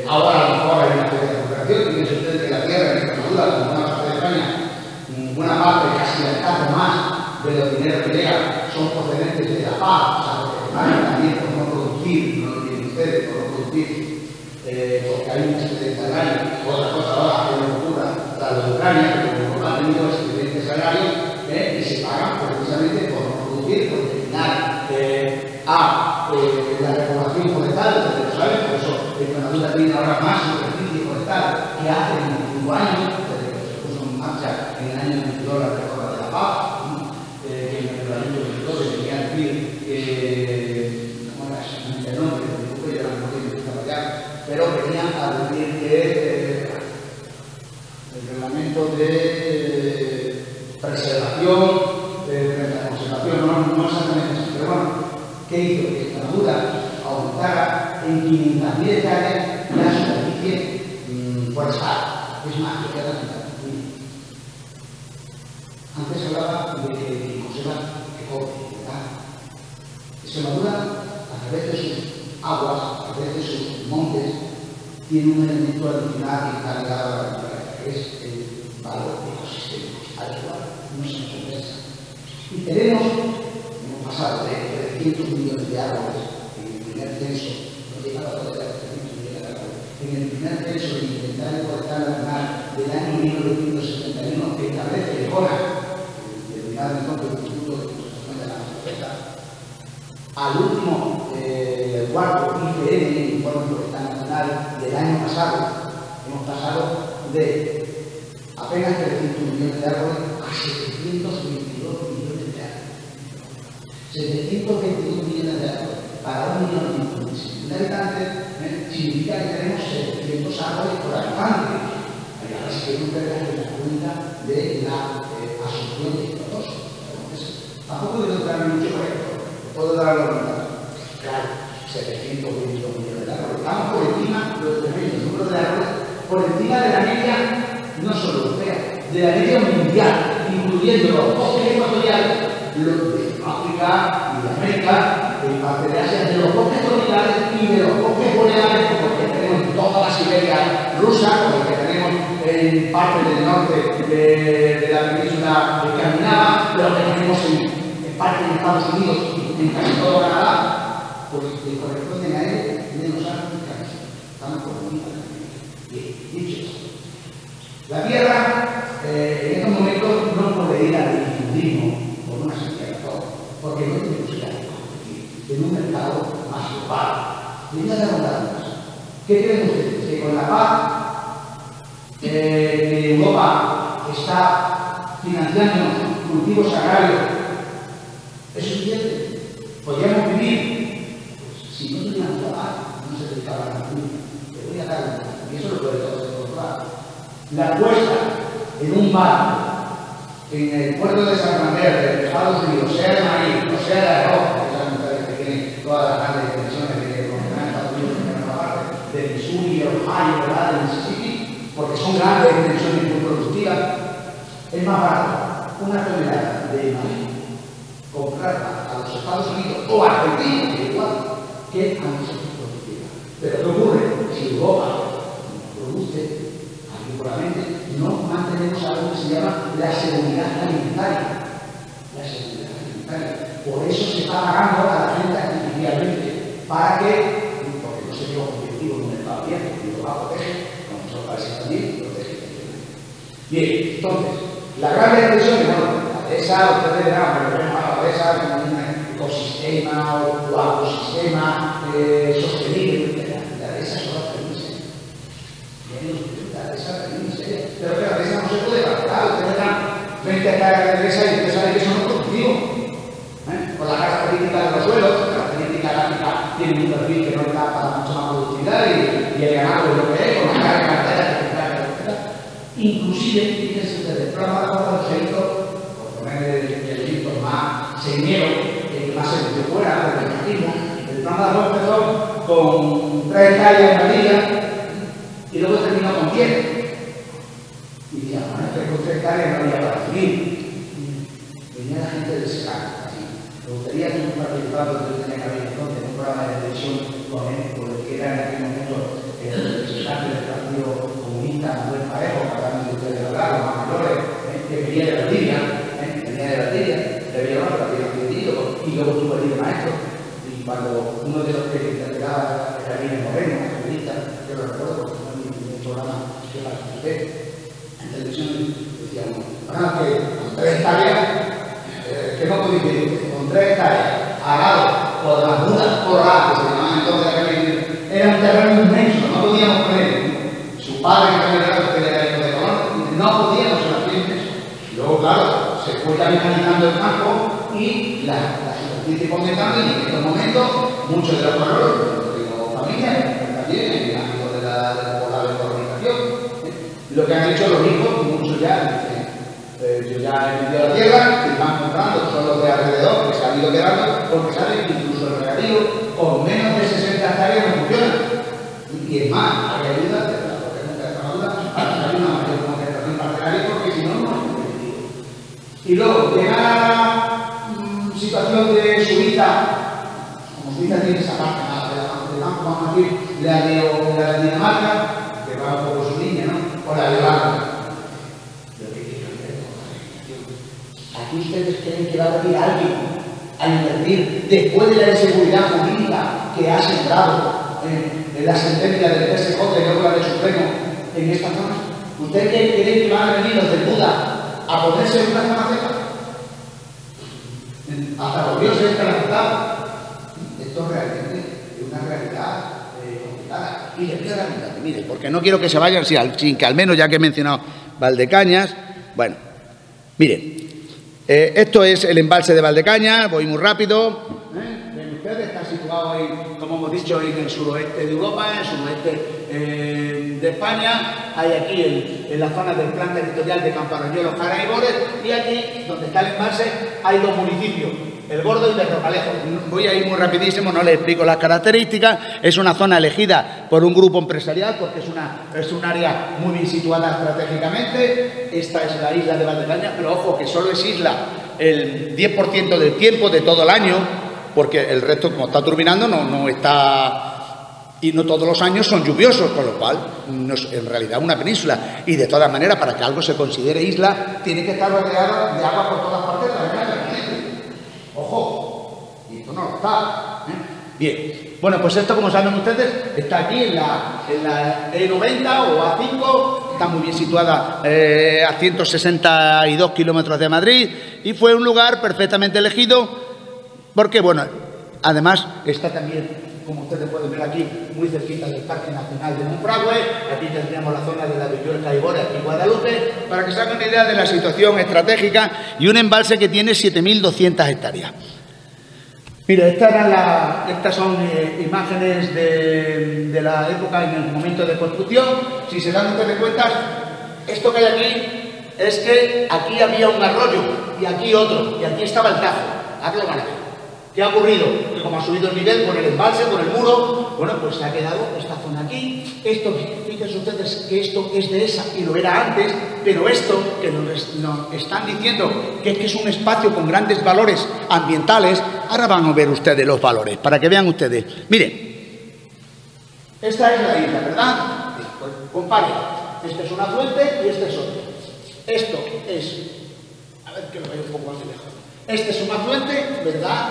Ahora a lo mejor hay una especie de recuperación. Fíjense ustedes que la tierra en Extremadura, como buena parte de España, buena parte, casi el caso más de los dineros que llegan son procedentes de la paz, o sea, porque también por no producir, no lo tienen ustedes, por no producir, porque hay un excedente agrario, otra cosa ahora que no ocurra, tras lo de Ucrania, pero como han tenido excedentes agrarios y se pagan precisamente por no producir, por destinar a la recuperación forestal, ustedes lo saben, por eso Extremadura tiene ahora más superficie forestal que hace 25 años, desde que se puso en marcha en el año 22 la reforma de la paz, que en el año 22 se quería decir ¿cómo era el nombre? Pero venía a decir que el reglamento de preservación, de la conservación, no exactamente eso, pero bueno, ¿qué hizo? Que Extremadura aumentara en 500.000 hectáreas la superficie forestal. Es más, que queda la mitad. Antes hablaba de que conserva que cobre, ¿verdad? Extremadura, a través de sus aguas, a través de sus montes, tiene un elemento adicional que está ligado a la naturaleza, que es el valor ecosistémico, al cual no se nos conversa. Y tenemos, hemos pasado de 300 millones de árboles en el primer censo, no llegaba a todas las 300 millones de árboles, en el primer censo del inventario forestal nacional del año 1971, que establece el CONA, el Instituto de Conservación de la Naturaleza, al último, el cuarto IPN, el Informe Forestal Nacional del año pasado, hemos pasado de apenas 300 millones de árboles a 722 millones de árboles. 722 millones de árboles para 1.500.000 habitantes significa que tenemos 700 árboles por habitante. Y ahora sí que no tenemos la cuenta de la asunción de CO2. Tampoco debo dar mucho por esto. Puedo dar la voluntad. Claro, 722 millones de árboles. Estamos por encima, el número de árboles, por encima de la media, no solo europea, de la media mundial, incluyendo los bosques ecuatoriales, los de África y de América, en parte de Asia, de los bosques tropicales y de los bosques boreales, porque tenemos toda la Siberia rusa, porque tenemos en parte del norte de la península escandinava, pero que tenemos en parte de Estados Unidos y en casi todo Canadá, pues el corresponde a él de los árboles que estamos por encima de la media. Bien, dicho esto, la Tierra en estos momentos no puede ir al infundismo por una sencilla razón, porque no tiene posibilidad de competir en un mercado más global. Y voy a dar un dato más. ¿Qué creen ustedes? Que con la paz Europa está financiando cultivos agrarios, ¿es suficiente? ¿Podríamos vivir? Pues si no tuviéramos la paz, no se dedicaba a la cultura. Te voy a dar un dato, y eso lo puede todo comprobar. La puesta en un barco en el puerto de Santander, de Estados Unidos, sea de maíz o sea de arroz, que son mujeres que tienen todas las grandes extensiones de Estados Unidos en una parte, de Missouri, Ohio, ¿verdad?, de Mississippi, porque son grandes extensiones muy productivas, es más barato una tonelada de maíz comprarla a los Estados Unidos o a Argentina, que igual, que a nosotros productiva. Pero ¿qué ocurre? Si Europa produce agrícolamente, no mantenemos algo que se llama la seguridad alimentaria. La seguridad alimentaria. Por eso se está pagando a la gente artificialmente, para que, porque no sería un objetivo en un mercado abierto, y lo va a proteger, como son países también, protege. Bien, entonces, la gran expresión, bueno, la dehesa, ustedes verán, pero vemos a la dehesa como un ecosistema o ecosistema sostenible, etc. La dehesa solo hace un diseño. Pero que la dehesa no se puede pagar. Ustedes dan 20 hectáreas de dehesa y ustedes saben que eso no es productivo. Por la característica de los suelos, la característica gráfica tienen un perfil que no está para mucha más productividad y el ganado es lo que es, con la carga, inclusive, fíjense ustedes, el programa de la Copa se hizo, por poner el ejemplo más señero, el que más se metió fuera, del mecanismo. El programa de la Copa empezó con 3 hectáreas en la liga y luego terminó con 10. Y decía, bueno, es que con 3 hectáreas no había para seguir. Venía la gente del SECAC. Me gustaría que un participado que yo tenía que haber entonces en un programa de televisión con el que era en aquel momento el representante del Partido Comunista, Manuel Parejo, que también de ustedes hablar, los más mayores, que venía de Valdivia, le había llamado para que lo y luego estuvo allí de maestro. Y cuando uno de los que interpretaba era Javier Moreno, periodista, yo lo recuerdo porque fue en un programa que participé en televisión, decíamos, bueno, que con 3 hectáreas, que no podéis decir, con 3 hectáreas, arado por las dudas corrales, que se llamaban entonces era un terreno inmenso, no podíamos poner. Su padre, que había llegado, que era hijo de Colón, no podíamos hacer eso. Luego, claro, se fue ya mecanizando el campo y la superficie aumentando, y en estos momentos muchos de los pueblos, digo familias, también en el ámbito de la colonización, lo que han hecho los hijos, muchos ya dicen, yo ya he vendido la tierra, y van comprando, son los de alrededor que se han ido quedando, porque saben que incluso el regadío con menos de 60 hectáreas no funciona. Y es más, hay ayuda de la Corte de Extremadura para que haya una mayor concentración parcelaria, porque si no, no es competitivo. Y luego, llega la situación de Suiza, como Suiza tiene esa parte de campo, vamos a decir, la de Dinamarca, que va un poco su línea, ¿no? O la de Holanda. Aquí ustedes creen que va a venir alguien a invertir después de la inseguridad jurídica que ha sembrado en la sentencia del TSJ y luego la del Supremo en esta zona. ¿Ustedes creen que van a venir los del Buda a ponerse en una zona seca? Hasta los dioses esclavizados. Esto realmente es una realidad complicada. Y les quiero dar un dato, mire, porque no quiero que se vayan sin que al menos, ya que he mencionado Valdecañas, bueno, miren. Esto es el embalse de Valdecañas, voy muy rápido. Ven ustedes, está situado, como hemos dicho, en el suroeste de Europa, en el suroeste de España. Hay aquí en la zona del plan territorial de Camparroñuelo, Jara y Bores, y aquí, donde está el embalse, hay 2 municipios, El Gordo y Berrocalejo. Voy a ir muy rapidísimo, no les explico las características. Es una zona elegida por un grupo empresarial porque es un área muy bien situada estratégicamente. Esta es la isla de Valdecañas, pero ojo que solo es isla el 10% del tiempo de todo el año, porque el resto, como está turbinando, no está... Y no todos los años son lluviosos, con lo cual no es en realidad una península. Y de todas maneras, para que algo se considere isla, tiene que estar rodeado de agua por todas partes de la isla. Ojo, y esto no lo está. Bien, bueno, pues esto, como saben ustedes, está aquí en la E90 o A5, está muy bien situada a 162 kilómetros de Madrid, y fue un lugar perfectamente elegido porque, bueno, además está también, como ustedes pueden ver aquí, muy cerquita del Parque Nacional de Monfragüe. Aquí tendríamos la zona de la Villuerca y Bora, aquí en Guadalupe, para que se hagan una idea de la situación estratégica, y un embalse que tiene 7.200 hectáreas. Mira, estas son imágenes de la época en el momento de construcción. Si se dan ustedes cuenta, esto que hay aquí es que aquí había un arroyo y aquí otro, y aquí estaba el Tajo. Aquí lo van a ver. ¿Qué ha ocurrido? Que como ha subido el nivel por el embalse, por el muro, bueno, pues se ha quedado esta zona aquí. Esto, fíjense ustedes que esto es de esa, y lo era antes, pero esto que nos están diciendo que es un espacio con grandes valores ambientales, ahora van a ver ustedes los valores, para que vean ustedes. Miren, esta es la isla, ¿verdad? Pues comparen, esta es una fuente y esta es otra. Esto es, a ver que lo veo un poco más de lejos. Esta es una fuente, ¿verdad?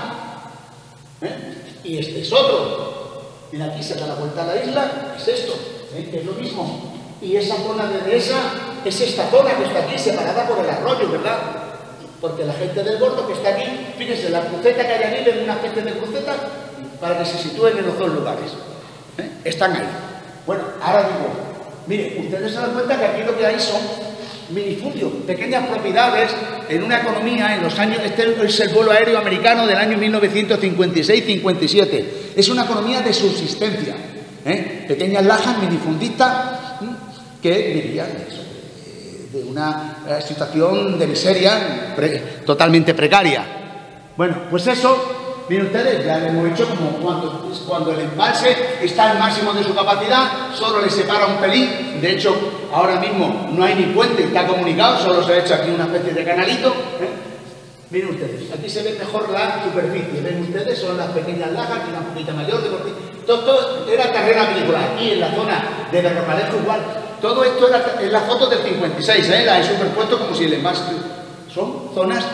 Y este es otro. Mira, aquí se da la vuelta a la isla, es esto, que es lo mismo. Y esa zona de dehesa es esta zona que está aquí, separada por el arroyo, ¿verdad? Porque la gente del Gordo que está aquí, fíjense, la cruceta que hay aquí, ven una especie de cruceta, para que se sitúen en los 2 lugares. Están ahí. Bueno, ahora digo, miren, ustedes se dan cuenta que aquí lo que hay son minifundios, pequeñas propiedades en una economía en los años, este es el vuelo aéreo americano del año 1956-57, es una economía de subsistencia, pequeñas lajas minifundistas que vivían de una situación de miseria totalmente precaria. Bueno, pues eso, miren ustedes, ya lo hemos hecho como cuando el embalse está al máximo de su capacidad, solo le separa un pelín. De hecho, ahora mismo no hay ni puente, está comunicado, solo se ha hecho aquí una especie de canalito. Miren ustedes, aquí se ve mejor la superficie. Ven ustedes, son las pequeñas lajas, aquí una poquita mayor. Todo era terreno agrícola. Aquí en la zona de Berrocalejo igual. Todo esto era en las fotos del 56, la he superpuesto como si el embalse... Son zonas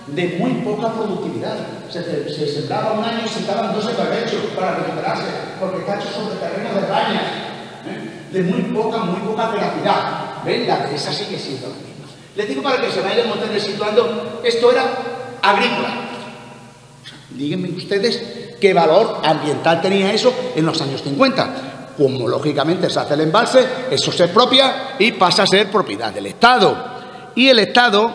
de muy poca productividad. Se sembraba un año y se daban 2 barrechos para recuperarse, porque está hecho sobre terrenos de rañas, de muy poca veracidad. ¿Ven? La dehesa sigue siendo la misma. Les digo para que se vayan ustedes situando, esto era agrícola. Díganme ustedes qué valor ambiental tenía eso en los años 50. Como lógicamente se hace el embalse, eso se expropia y pasa a ser propiedad del Estado. Y el Estado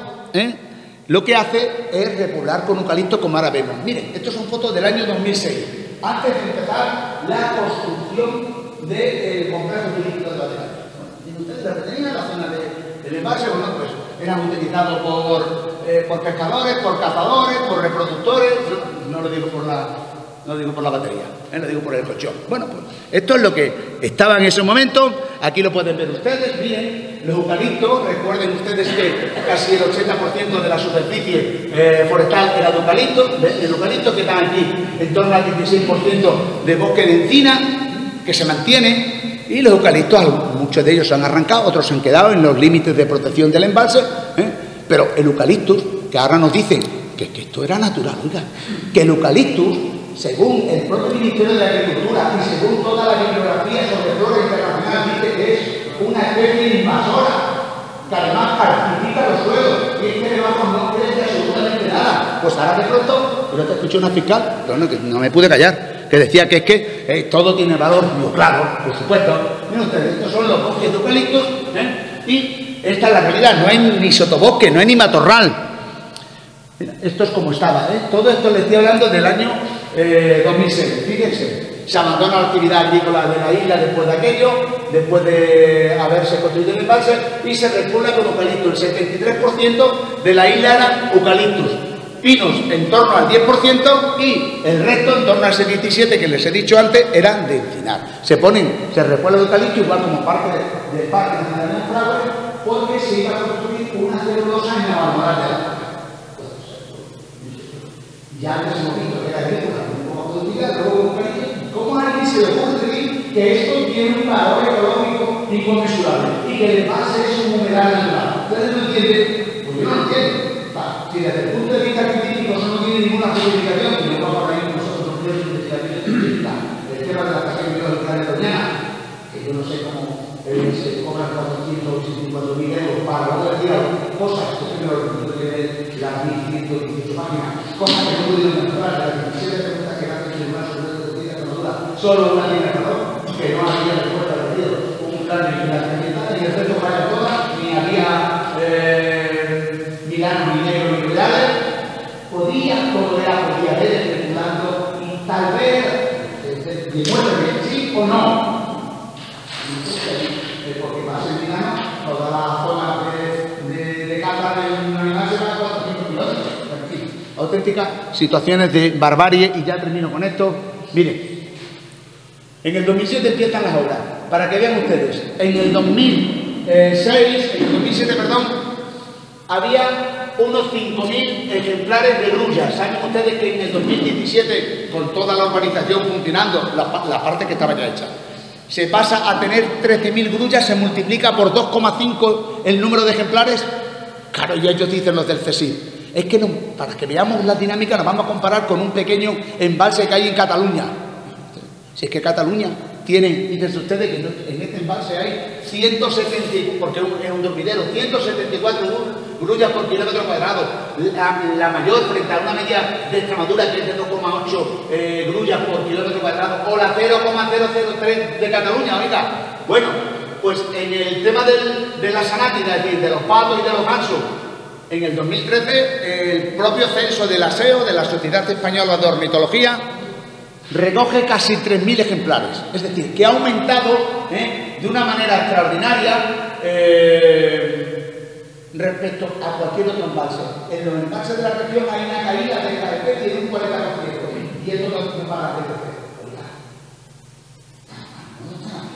lo que hace es repoblar con eucalipto, como ahora vemos. Miren, estas son fotos del año 2006, antes de empezar la construcción del complejo turístico de Batería. Miren ustedes, la retenía, la zona del embalse, bueno, pues eran utilizados por pescadores, por cazadores, por reproductores. No lo digo por la batería, lo digo por el colchón. Bueno, pues esto es lo que estaba en ese momento. Aquí lo pueden ver ustedes, miren, los eucaliptos. Recuerden ustedes que casi el 80% de la superficie forestal era de eucalipto. El eucalipto que está aquí, en torno al 16% de bosque de encina, que se mantiene. Y los eucaliptos, muchos de ellos se han arrancado, otros se han quedado en los límites de protección del embalse. Pero el eucaliptus, que ahora nos dicen que esto era natural, oiga, que el eucaliptus, según el propio Ministerio de Agricultura y según toda la bibliografía sobre flora internacional, dice que es una especie invasora, que además calcifica los suelos y es que debajo no crece absolutamente nada. Pues ahora de pronto, yo te escuché una fiscal, pero no, que no me pude callar, que decía que es que todo tiene valor. Digo, claro, por supuesto. Miren ustedes, estos son los bosques de eucaliptos, y esta es la realidad. No hay ni sotobosque, no hay ni matorral. Mira, esto es como estaba, todo esto le estoy hablando del año 2006. Fíjense, se abandona la actividad agrícola de la isla después de aquello, después de haberse construido el embalse, y se repobla con eucaliptos. El 73% de la isla era eucaliptus, pinos en torno al 10% y el resto, en torno al 77% que les he dicho antes, eran de encinar. Se repuebla el eucalipto igual como parte del Parque Nacional de Monfragüe, porque se iba a construir una celulosa en la abandonada de la. Ya antes hemos visto que era agrícola, con poca productividad, luego ¿cómo a alguien se le ocurre decir que esto tiene un valor económico inconmensurable y que el embalse es un humedal natural? ¿Ustedes no entienden? Pues yo no lo entiendo. Si desde el punto de vista científico eso no tiene ninguna justificación, y no vamos a reír nosotros los medios de investigación científica, el tema de la estación biológica de Doñana, que yo no sé cómo se cobran 484.000 euros para poder decir algunas cosas, que es lo que tiene las 1.118 páginas, cosas que no pudieron encontrar, las 17 preguntas que hacen el Tribunal Superior de Justicia de Extremadura, solo una tiene razón, que no había respuesta de un plan de vigilancia ambiental, y el resto falla todas, ni había Milano, ni negro, ni reales. Todo era podía ver especulando y tal vez demuestre que sí o no. Porque para ser Milano, toda la zona de caza de un animal se va a 400 kilómetros. En fin, auténticas situaciones de barbarie. Y ya termino con esto. Miren, en el 2007 empiezan las obras. Para que vean ustedes, en el 2007, había unos 5.000 ejemplares de grullas. Saben ustedes que en el 2017, con toda la urbanización funcionando, la parte que estaba ya hecha, se pasa a tener 13.000 grullas, se multiplica por 2,5 el número de ejemplares. Claro, y ellos dicen los del CSIC. Es que no, para que veamos la dinámica nos vamos a comparar con un pequeño embalse que hay en Cataluña. Si es que Cataluña tiene, fíjense ustedes que en este embalse hay 170, porque es un dormidero, 174 grullas por kilómetro cuadrado, la mayor frente a una media de Extremadura que es de 2,8 grullas por kilómetro cuadrado, o la 0,003 de Cataluña, oiga. Bueno, pues en el tema de la sanática, es decir, de los patos y de los gansos, en el 2013 el propio censo del ASEO, de la Sociedad Española de Ornitología, recoge casi 3.000 ejemplares. Es decir, que ha aumentado de una manera extraordinaria respecto a cualquier otro embalse. En los embalses de la región hay una caída de esta especie de un 40%, y esto no para la crecer.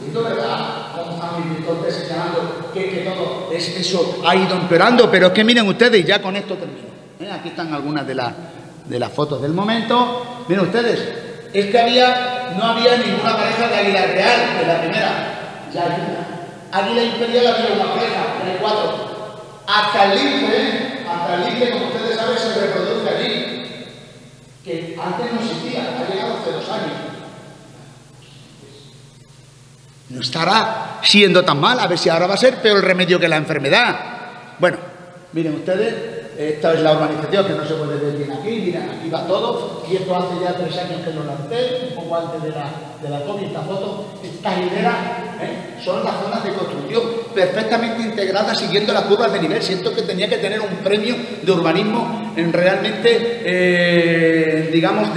Esto es verdad, como están mis directores señalando que todo eso ha ido empeorando, pero es que miren ustedes, ya con esto termino. Aquí están algunas de las fotos del momento. Miren ustedes, es que no había ninguna pareja de águila real, de la primera. Ya hay una. Águila imperial había una pareja, ya hay 4. Hasta el lince, como ustedes saben, se reproduce allí, que antes no existía, ha llegado hace 2 años. No estará siendo tan mal, a ver si ahora va a ser peor el remedio que la enfermedad. Bueno, miren ustedes, esta es la urbanización que no se puede ver bien aquí, miren, aquí va todo, y esto hace ya 3 años que lo lancé, un poco antes de la COVID, esta foto, estas hileras son las zonas de construcción perfectamente integradas siguiendo las curvas de nivel. Siento que tenía que tener un premio de urbanismo realmente, digamos,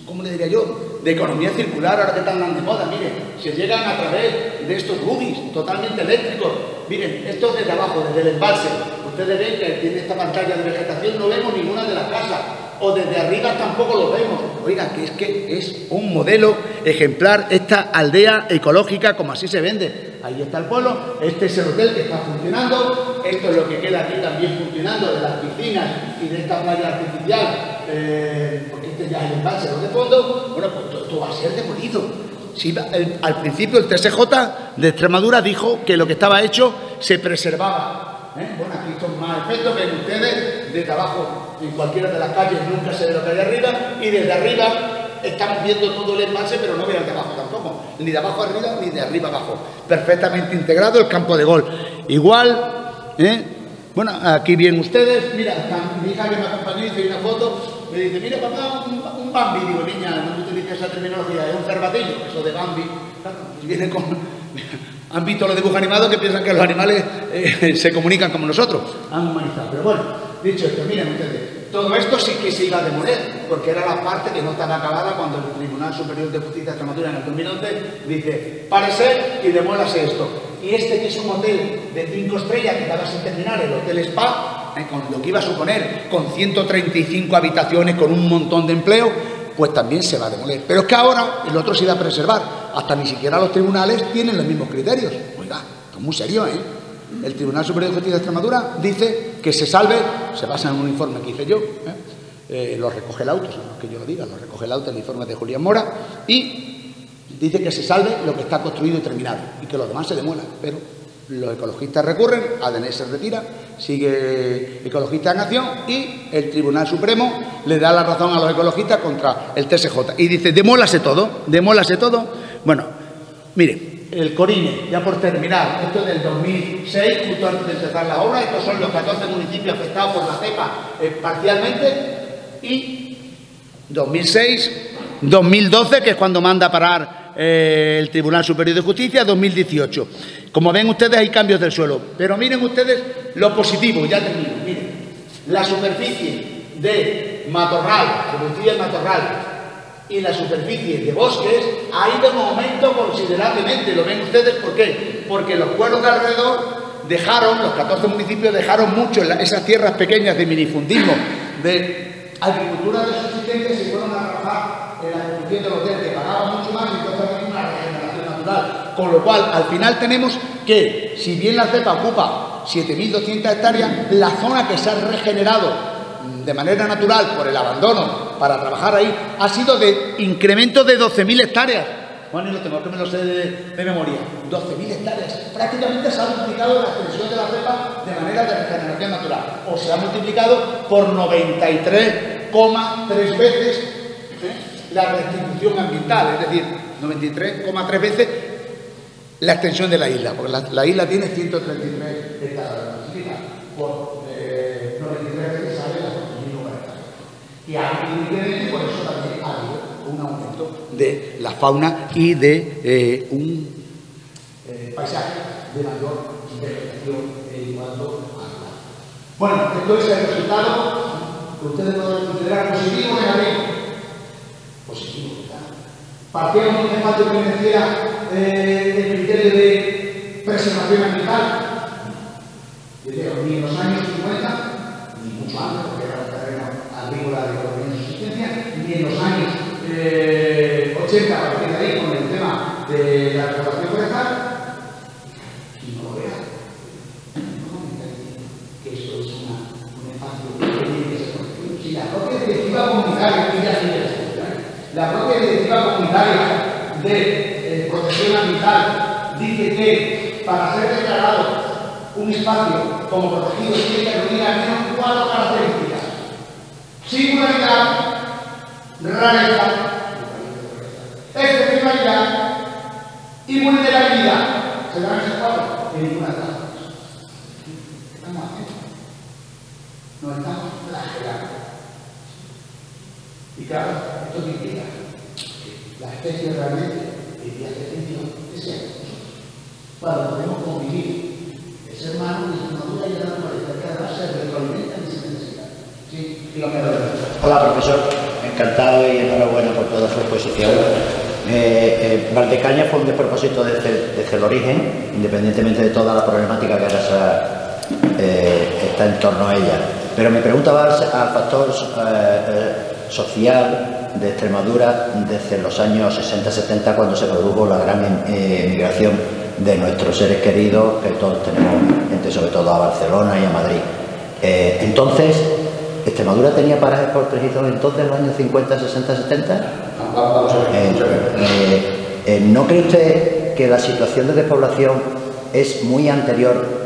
¿cómo le diría yo?, de economía circular, ahora que están de moda. Miren, se llegan a través de estos buggies totalmente eléctricos. Miren, esto desde abajo, desde el embalse. Ustedes ven que tiene esta pantalla de vegetación, no vemos ninguna de las casas, o desde arriba tampoco lo vemos. Oiga, que es un modelo ejemplar esta aldea ecológica, como así se vende. Ahí está el pueblo, este es el hotel que está funcionando, esto es lo que queda aquí también funcionando, de las piscinas y de esta playa artificial, porque este ya es el embalse de fondo. Bueno, pues esto va a ser demolido. Sí, al principio el TSJ de Extremadura dijo que lo que estaba hecho se preservaba. Bueno, aquí son más efectos, ven ustedes, desde abajo, en cualquiera de las calles nunca se ve lo que hay arriba, y desde arriba estamos viendo todo el embalse, pero no vean de abajo tampoco, ni de abajo arriba, ni de arriba abajo. Perfectamente integrado el campo de gol. Igual, bueno, aquí ven ustedes, mira, mi hija que me acompañó hizo una foto, me dice, mira papá, un Bambi. Digo, niña, no utilices esa terminología, es un cervatillo, eso de Bambi. Claro, viene con... Han visto los dibujos animados que piensan que los animales se comunican como nosotros. Han humanizado. Pero bueno, dicho esto, miren ustedes, todo esto sí que se iba a demoler, porque era la parte que no estaba acabada cuando el Tribunal Superior de Justicia de Extremadura en el 2011 dice, párese y demólase esto. Y este, que es un hotel de 5 estrellas que estaba sin terminar, el Hotel Spa, con lo que iba a suponer, con 135 habitaciones, con un montón de empleo, pues también se va a demoler. Pero es que ahora el otro se iba a preservar. Hasta ni siquiera los tribunales tienen los mismos criterios. Oiga, esto es muy serio, ¿eh? El Tribunal Superior de Justicia de Extremadura dice que se salve, se basa en un informe que hice yo, lo recoge el auto, no es que yo lo diga, lo recoge el auto, el informe de Julián Mora, y dice que se salve lo que está construido y terminado, y que los demás se demuelan. Pero los ecologistas recurren, ADN se retira, sigue Ecologistas en Acción, y el Tribunal Supremo le da la razón a los ecologistas contra el TSJ. Y dice, demólase todo, demólase todo. Bueno, miren, el Corine, ya por terminar, esto es del 2006, justo antes de empezar la obra. Estos son los 14 municipios afectados por la cepa parcialmente, y 2006, 2012, que es cuando manda parar el Tribunal Superior de Justicia, 2018. Como ven ustedes, hay cambios del suelo. Pero miren ustedes lo positivo, ya termino. Miren, la superficie de matorral, superficie de matorral, y la superficie de bosques ha ido en aumento considerablemente. ¿Lo ven ustedes? ¿Por qué? Porque los pueblos de alrededor dejaron, los 14 municipios dejaron mucho esas tierras pequeñas de minifundismo, de agricultura de subsistencia, y se fueron a trabajar en la construcción del hotel, que pagaba mucho más, y entonces hay una regeneración natural. Con lo cual, al final tenemos que, si bien la cepa ocupa 7.200 hectáreas, la zona que se ha regenerado de manera natural por el abandono para trabajar ahí ha sido de incremento de 12.000 hectáreas. Bueno, y lo tengo que me lo sé de memoria. 12.000 hectáreas. Prácticamente se ha multiplicado la extensión de la cepa de manera de regeneración natural. O se ha multiplicado por 93,3 veces la restitución ambiental. Es decir, 93,3 veces la extensión de la isla. Porque la isla tiene 133 hectáreas. Por 93 veces sale las 2.000 hectáreas. Y hay por eso también ha habido un aumento de la fauna y de un paisajes de mayor interpretación en cuanto a la. Bueno, esto es el resultado que ustedes pueden considerar positivo o negativo. Positivo, ¿verdad? Partíamos de un espacio que mereciera el criterio de preservación ambiental. Ni en los años 50, ni mucho antes, porque era un terreno agrícola de economía de subsistencia, ni en los años 80, a partir de ahí, con el tema de la explotación forestal. Y no lo vea. No me dice que esto es un espacio que tiene que ser protegido. Si la propia directiva comunitaria, la propia directiva comunitaria de protección ambiental dice que para ser declarado un espacio como protegido tiene que reunir al menos 4 características: singularidad, rareza, excepcionalidad y vulnerabilidad. ¿Se dan esas 4? En ninguna de las 4. ¿Qué estamos haciendo? Nos estamos flagelando. Y claro, esto significa que la especie realmente tendría atención que sea cuando podemos convivir el ser humano y su naturaleza y la naturaleza, que además se retroalimentan y se necesitan. Sí, dígame. Hola, profesor. Encantado y enhorabuena por toda su exposición. Valdecañas fue un despropósito desde el origen, independientemente de toda la problemática que ahora está en torno a ella. Pero me preguntaba al factor social de Extremadura desde los años 60-70, cuando se produjo la gran emigración de nuestros seres queridos, que todos tenemos gente, sobre todo a Barcelona y a Madrid. Entonces, ¿Extremadura tenía parajes protegidos entonces en los años 50, 60, 70? ¿No cree usted que la situación de despoblación es muy anterior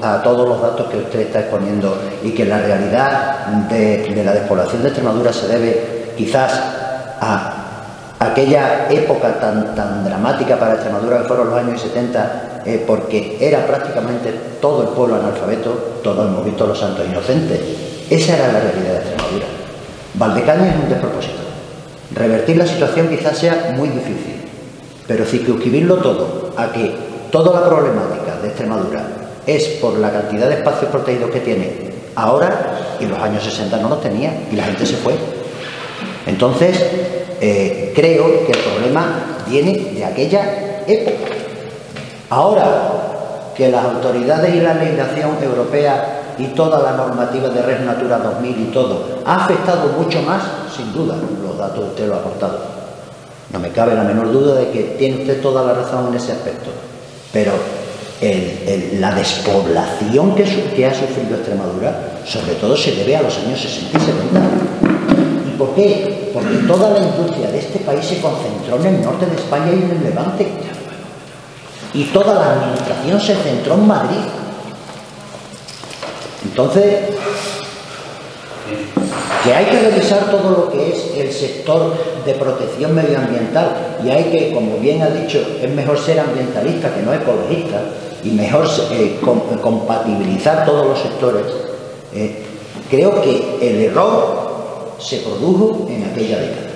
a todos los datos que usted está exponiendo y que la realidad de la despoblación de Extremadura se debe quizás a aquella época tan dramática para Extremadura que fueron los años 70, porque era prácticamente todo el pueblo analfabeto? Todos hemos visto Los Santos Inocentes. Esa era la realidad de Extremadura. Valdecañas es un despropósito. Revertir la situación quizás sea muy difícil, pero circunscribirlo todo a que toda la problemática de Extremadura es por la cantidad de espacios protegidos que tiene ahora, y en los años 60 no los tenía y la gente se fue. Entonces, creo que el problema viene de aquella época. Ahora que las autoridades y la legislación europea y toda la normativa de Red Natura 2000 y todo ha afectado mucho más, sin duda, los datos usted lo ha aportado. No me cabe la menor duda de que tiene usted toda la razón en ese aspecto. Pero la despoblación que ha sufrido Extremadura, sobre todo se debe a los años 60 y 70. ¿Y por qué? Porque toda la industria de este país se concentró en el norte de España y en el Levante. Y toda la administración se centró en Madrid. Entonces, que hay que revisar todo lo que es el sector de protección medioambiental, y hay que, como bien ha dicho, es mejor ser ambientalista que no ecologista, y mejor compatibilizar todos los sectores. Creo que el error se produjo en aquella década,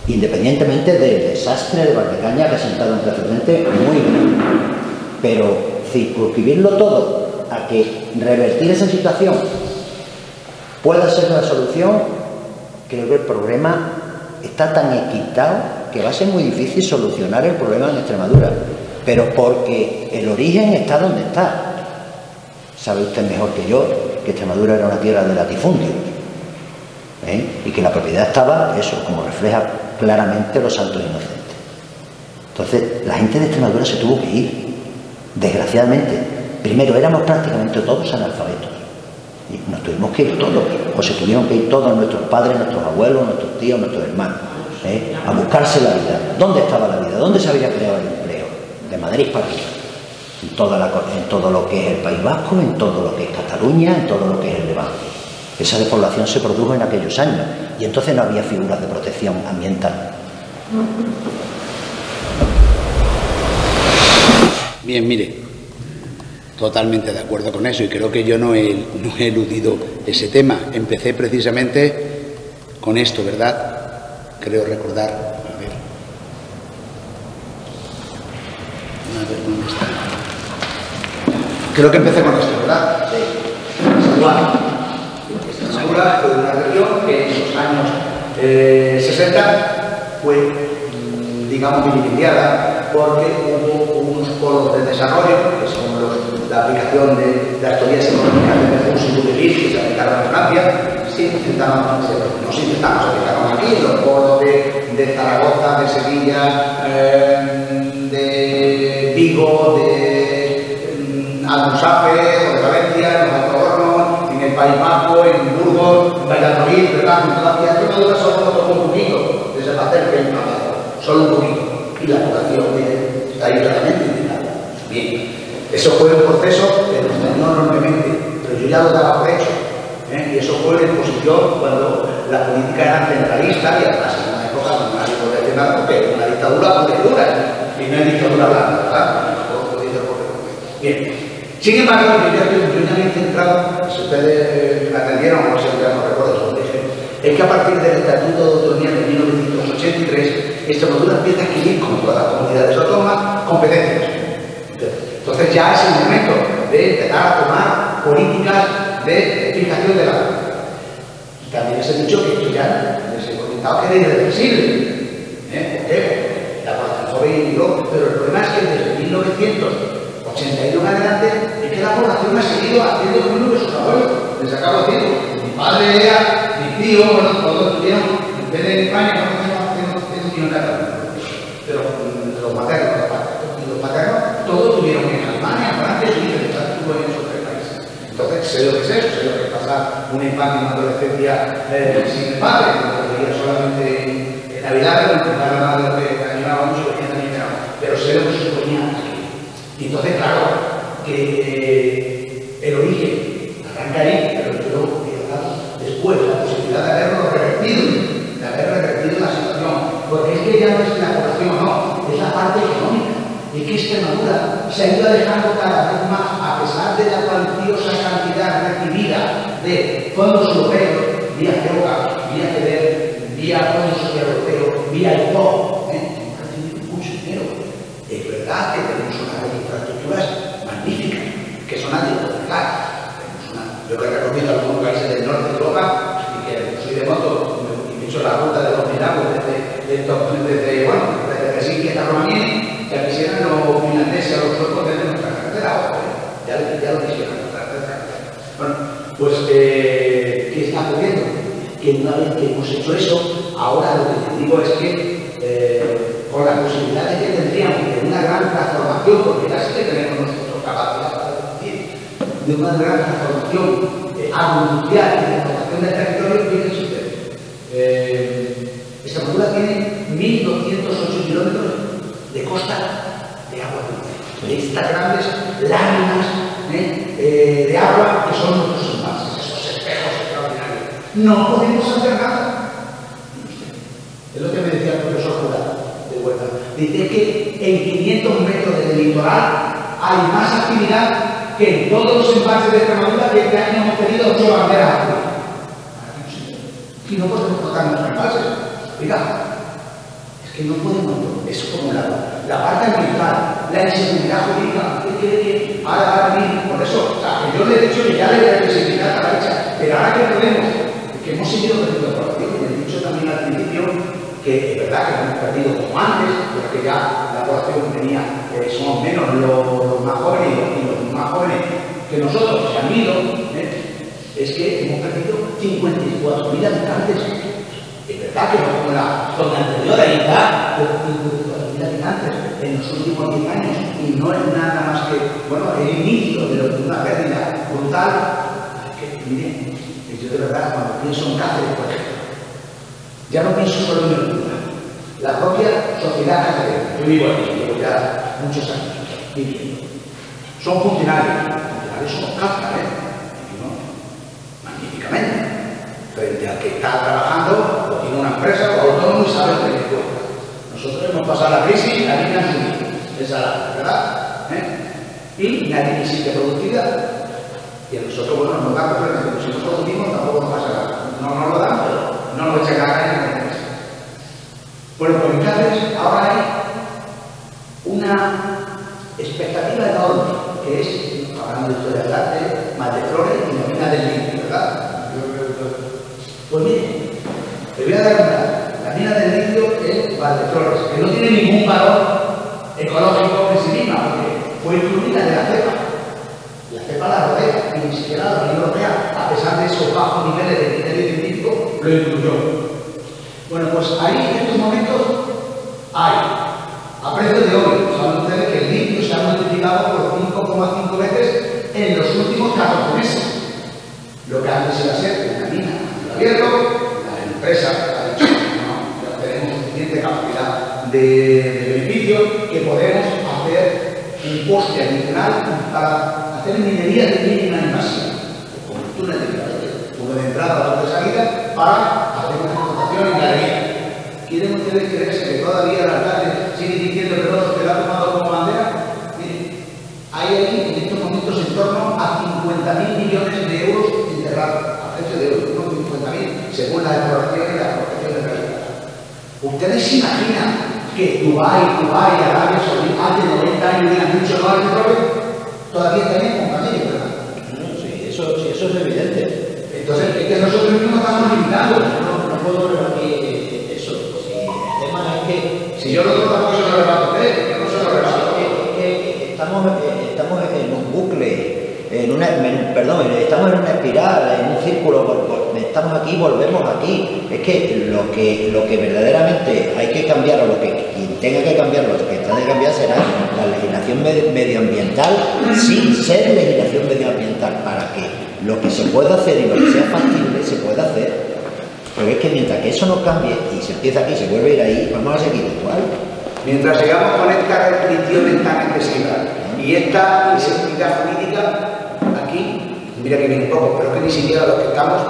independientemente del desastre de Valdecañas que ha sentado un precedente muy grande. Pero circunscribirlo todo a que revertir esa situación pueda ser la solución, creo que el problema está tan enquistado que va a ser muy difícil solucionar el problema en Extremadura, pero porque el origen está donde está. Sabe usted mejor que yo que Extremadura era una tierra de latifundios, y que la propiedad estaba, eso, como refleja claramente Los Santos Inocentes. Entonces, la gente de Extremadura se tuvo que ir, desgraciadamente. Primero, éramos prácticamente todos analfabetos. Y nos tuvimos que ir todos, o se tuvieron que ir todos nuestros padres, nuestros abuelos, nuestros tíos, nuestros hermanos, a buscarse la vida. ¿Dónde estaba la vida? ¿Dónde se había creado el empleo? De Madrid para arriba. En todo lo que es el País Vasco, en todo lo que es Cataluña, en todo lo que es el Levante. Esa despoblación se produjo en aquellos años, y entonces no había figuras de protección ambiental. Bien, mire. Totalmente de acuerdo con eso, y creo que yo no he eludido ese tema. Empecé precisamente con esto, ¿verdad? Creo recordar. A ver. A ver dónde está. Creo que empecé con esto, ¿verdad? Sí. Igual. Extremadura fue una región que en los años 60 fue, digamos, beneficiada porque hubo unos polos de desarrollo, que son la aplicación de las teorías económicas de Mercus y Ludelis, que se aplicaron en Francia. Sí, nos intentamos aplicaron aquí, los polos de Zaragoza, de Sevilla, de Vigo, de Almusafe, o de Valencia, en los Altos Hornos, en el País Vasco, en Burgos, en Valladolid, ¿verdad? En toda la Extremadura solo un poquito, desde el papel que hay solo un poquito. Y la población está ahí claramente indicada. Bien, eso fue un proceso que nos dañó enormemente, pero yo ya lo daba por hecho. Y eso fue la imposición cuando la política era centralista y además en una época donde nadie podía decir nada porque era una dictadura pura y dura y no es dictadura blanda, ¿verdad? Bien. Sin embargo, yo ya me he centrado, si ustedes atendieron, o si ya no recuerdo, lo dije, es que a partir del Estatuto de Autonomía de 1983, Extremadura empieza a adquirir, como todas las comunidades autónomas, competencias. Entonces ya es el momento de empezar a tomar políticas de fijación de la población. También les he dicho que esto ya les he comentado que es irreversible. ¿Por qué? La población joven emigró, pero el problema es que desde 1981 en adelante es que la población ha seguido haciendo lo mismo que sus abuelos. Les acabo de decir, mi padre era, mi tío, bueno, todos tuvieron, en vez de en España, no tuvieron nada. Pero los maternos, todos tuvieron en Alemania, Francia, Suiza, en esos tres países. Entonces, sé lo que es eso, sé lo que es pasar una infancia y una adolescencia sin el padre, que veía solamente en Navidad, pero la madre lo que animaba mucho, que también era, pero sé lo que se suponía aquí. Y entonces, claro, que el origen arranca ahí, pero luego, después, la posibilidad de haberlo revertido la situación, porque es que ya no es la población, no, es la parte económica. Y que Extremadura se ha ido alejando cada vez más, a pesar de la cuantiosa cantidad recibida de fondos europeos, vía FEOCA, vía FEDER, vía Fondo Social Europeo, vía IPO, hemos recibido mucho dinero. Es verdad que tenemos unas infraestructuras magníficas, que son antihipotecadas. Yo que he recorrido algunos países del norte de Europa, y que soy de moto, y me he hecho la ruta de los milagros desde Helsinki hasta Rovaniemi. Ya quisieran los finlandeses o los suecos tener nuestra carretera, ya lo quisieran nuestra carretera. Bueno, pues, ¿qué está ocurriendo? Que una vez que hemos hecho eso, ahora lo que te digo es que con las posibilidades que tendríamos de una gran transformación, porque ya sí que tenemos nosotros capacidad para decir, de una gran transformación agroindustrial y de explotación del territorio, fíjense ustedes. Extremadura tiene 1.208 kilómetros de costa de agua dulce, de estas grandes láminas de agua que son nuestros embalses, esos espejos extraordinarios. No podemos hacer nada. Es lo que me decía el profesor Jurado de Huerta. Dice que en 500 metros del litoral hay más actividad que en todos los embalses de Extremadura que este año hemos tenido 8 banderas azules. Y no podemos tocar nuestros embalses. Oiga, que no podemos, es como la parte ambiental, la inseguridad jurídica, ¿qué quiere que ahora venir? Por eso, o sea, que yo le he dicho que ya le voy a sensibilizar a la derecha, pero ahora que podemos, que hemos seguido perdiendo población, y he dicho también al principio que es verdad que hemos perdido como antes, porque ya la población tenía, somos menos los más jóvenes y los más jóvenes que nosotros se han ido, es que hemos perdido 54.000 habitantes. Es verdad que no como la anterior edad, pero 54.000 habitantes en los últimos 10 años, y no es nada más que, bueno, el inicio de una pérdida brutal. Que, miren, yo de verdad, cuando pienso en Cáceres, por ejemplo, ya no pienso solo en el cultura. La propia sociedad cacereña, yo vivo aquí, llevo ya muchos años viviendo. Son funcionarios somos Cáceres, magníficamente. Frente al que está trabajando o tiene una empresa o autónomo y sabe lo que le cuesta. Nosotros hemos pasado la crisis, nadie ha subido el salario, ¿verdad? Y nadie existe productividad. Y a nosotros, bueno, nos da problemas, pero si no producimos tampoco nos pasa nada. No nos lo dan, pero no nos echan ganas en la empresa. Bueno, pues en Cáceres ahora hay una expectativa enorme, que es, hablando de historia del arte, Mateflores y la mina del litio, ¿verdad? Pues mire, te voy a dar una. La mina del litio es Mateflores, que no tiene ningún valor ecológico en sí misma, porque fue incluida en la cepa. La cepa la rodea, y ni siquiera la Unión Europea, a pesar de esos bajos niveles de criterio científico, lo incluyó. Bueno, pues ahí en estos momentos hay, a precio de hoy, saben ustedes que el litio se ha multiplicado por 5,5 veces en los últimos 14 meses. Lo que antes iba a ser una mina abierto, la empresa ha dicho, no, ya tenemos suficiente capacidad de beneficio que podemos hacer un coste adicional para hacer minería de mínima invasión, como túnel de minería, uno de entrada, otro de salida, para hacer una explotación en galería. ¿Quieren ustedes creerse que todavía el alcalde sigue diciendo que no se lo ha tomado como bandera? Miren, hay ahí en estos momentos en torno a 50.000 millones de euros enterrados, a precio de euros, unos 50.000, según la exploración y la protección de calidad. ¿Ustedes se imaginan que Dubái, Arabia Saudita, hace 90 años han dicho no al petróleo? Todavía también compañeros, ¿verdad? Sí, eso es evidente. Entonces, es que nosotros mismos estamos limitando. No puedo rebatir eso. El tema es que... Si yo lo toco, tampoco se lo rebato, yo no se lo rebato. Es que estamos en un bucle, estamos en una espiral, en un círculo, estamos aquí, volvemos aquí. Es que lo que verdaderamente hay que cambiar, o lo que quien tenga que cambiar, lo que está de cambiar será la legislación medioambiental, sin ser legislación medioambiental, para que lo que se pueda hacer y lo que sea factible se pueda hacer. Pero es que mientras que eso no cambie y se empieza aquí y se vuelve a ir ahí, vamos a seguir igual. Mientras sigamos con estas restricciones tan excesivas y esta inseguridad jurídica, aquí, mira que viene poco, pero es que ni siquiera los que estamos,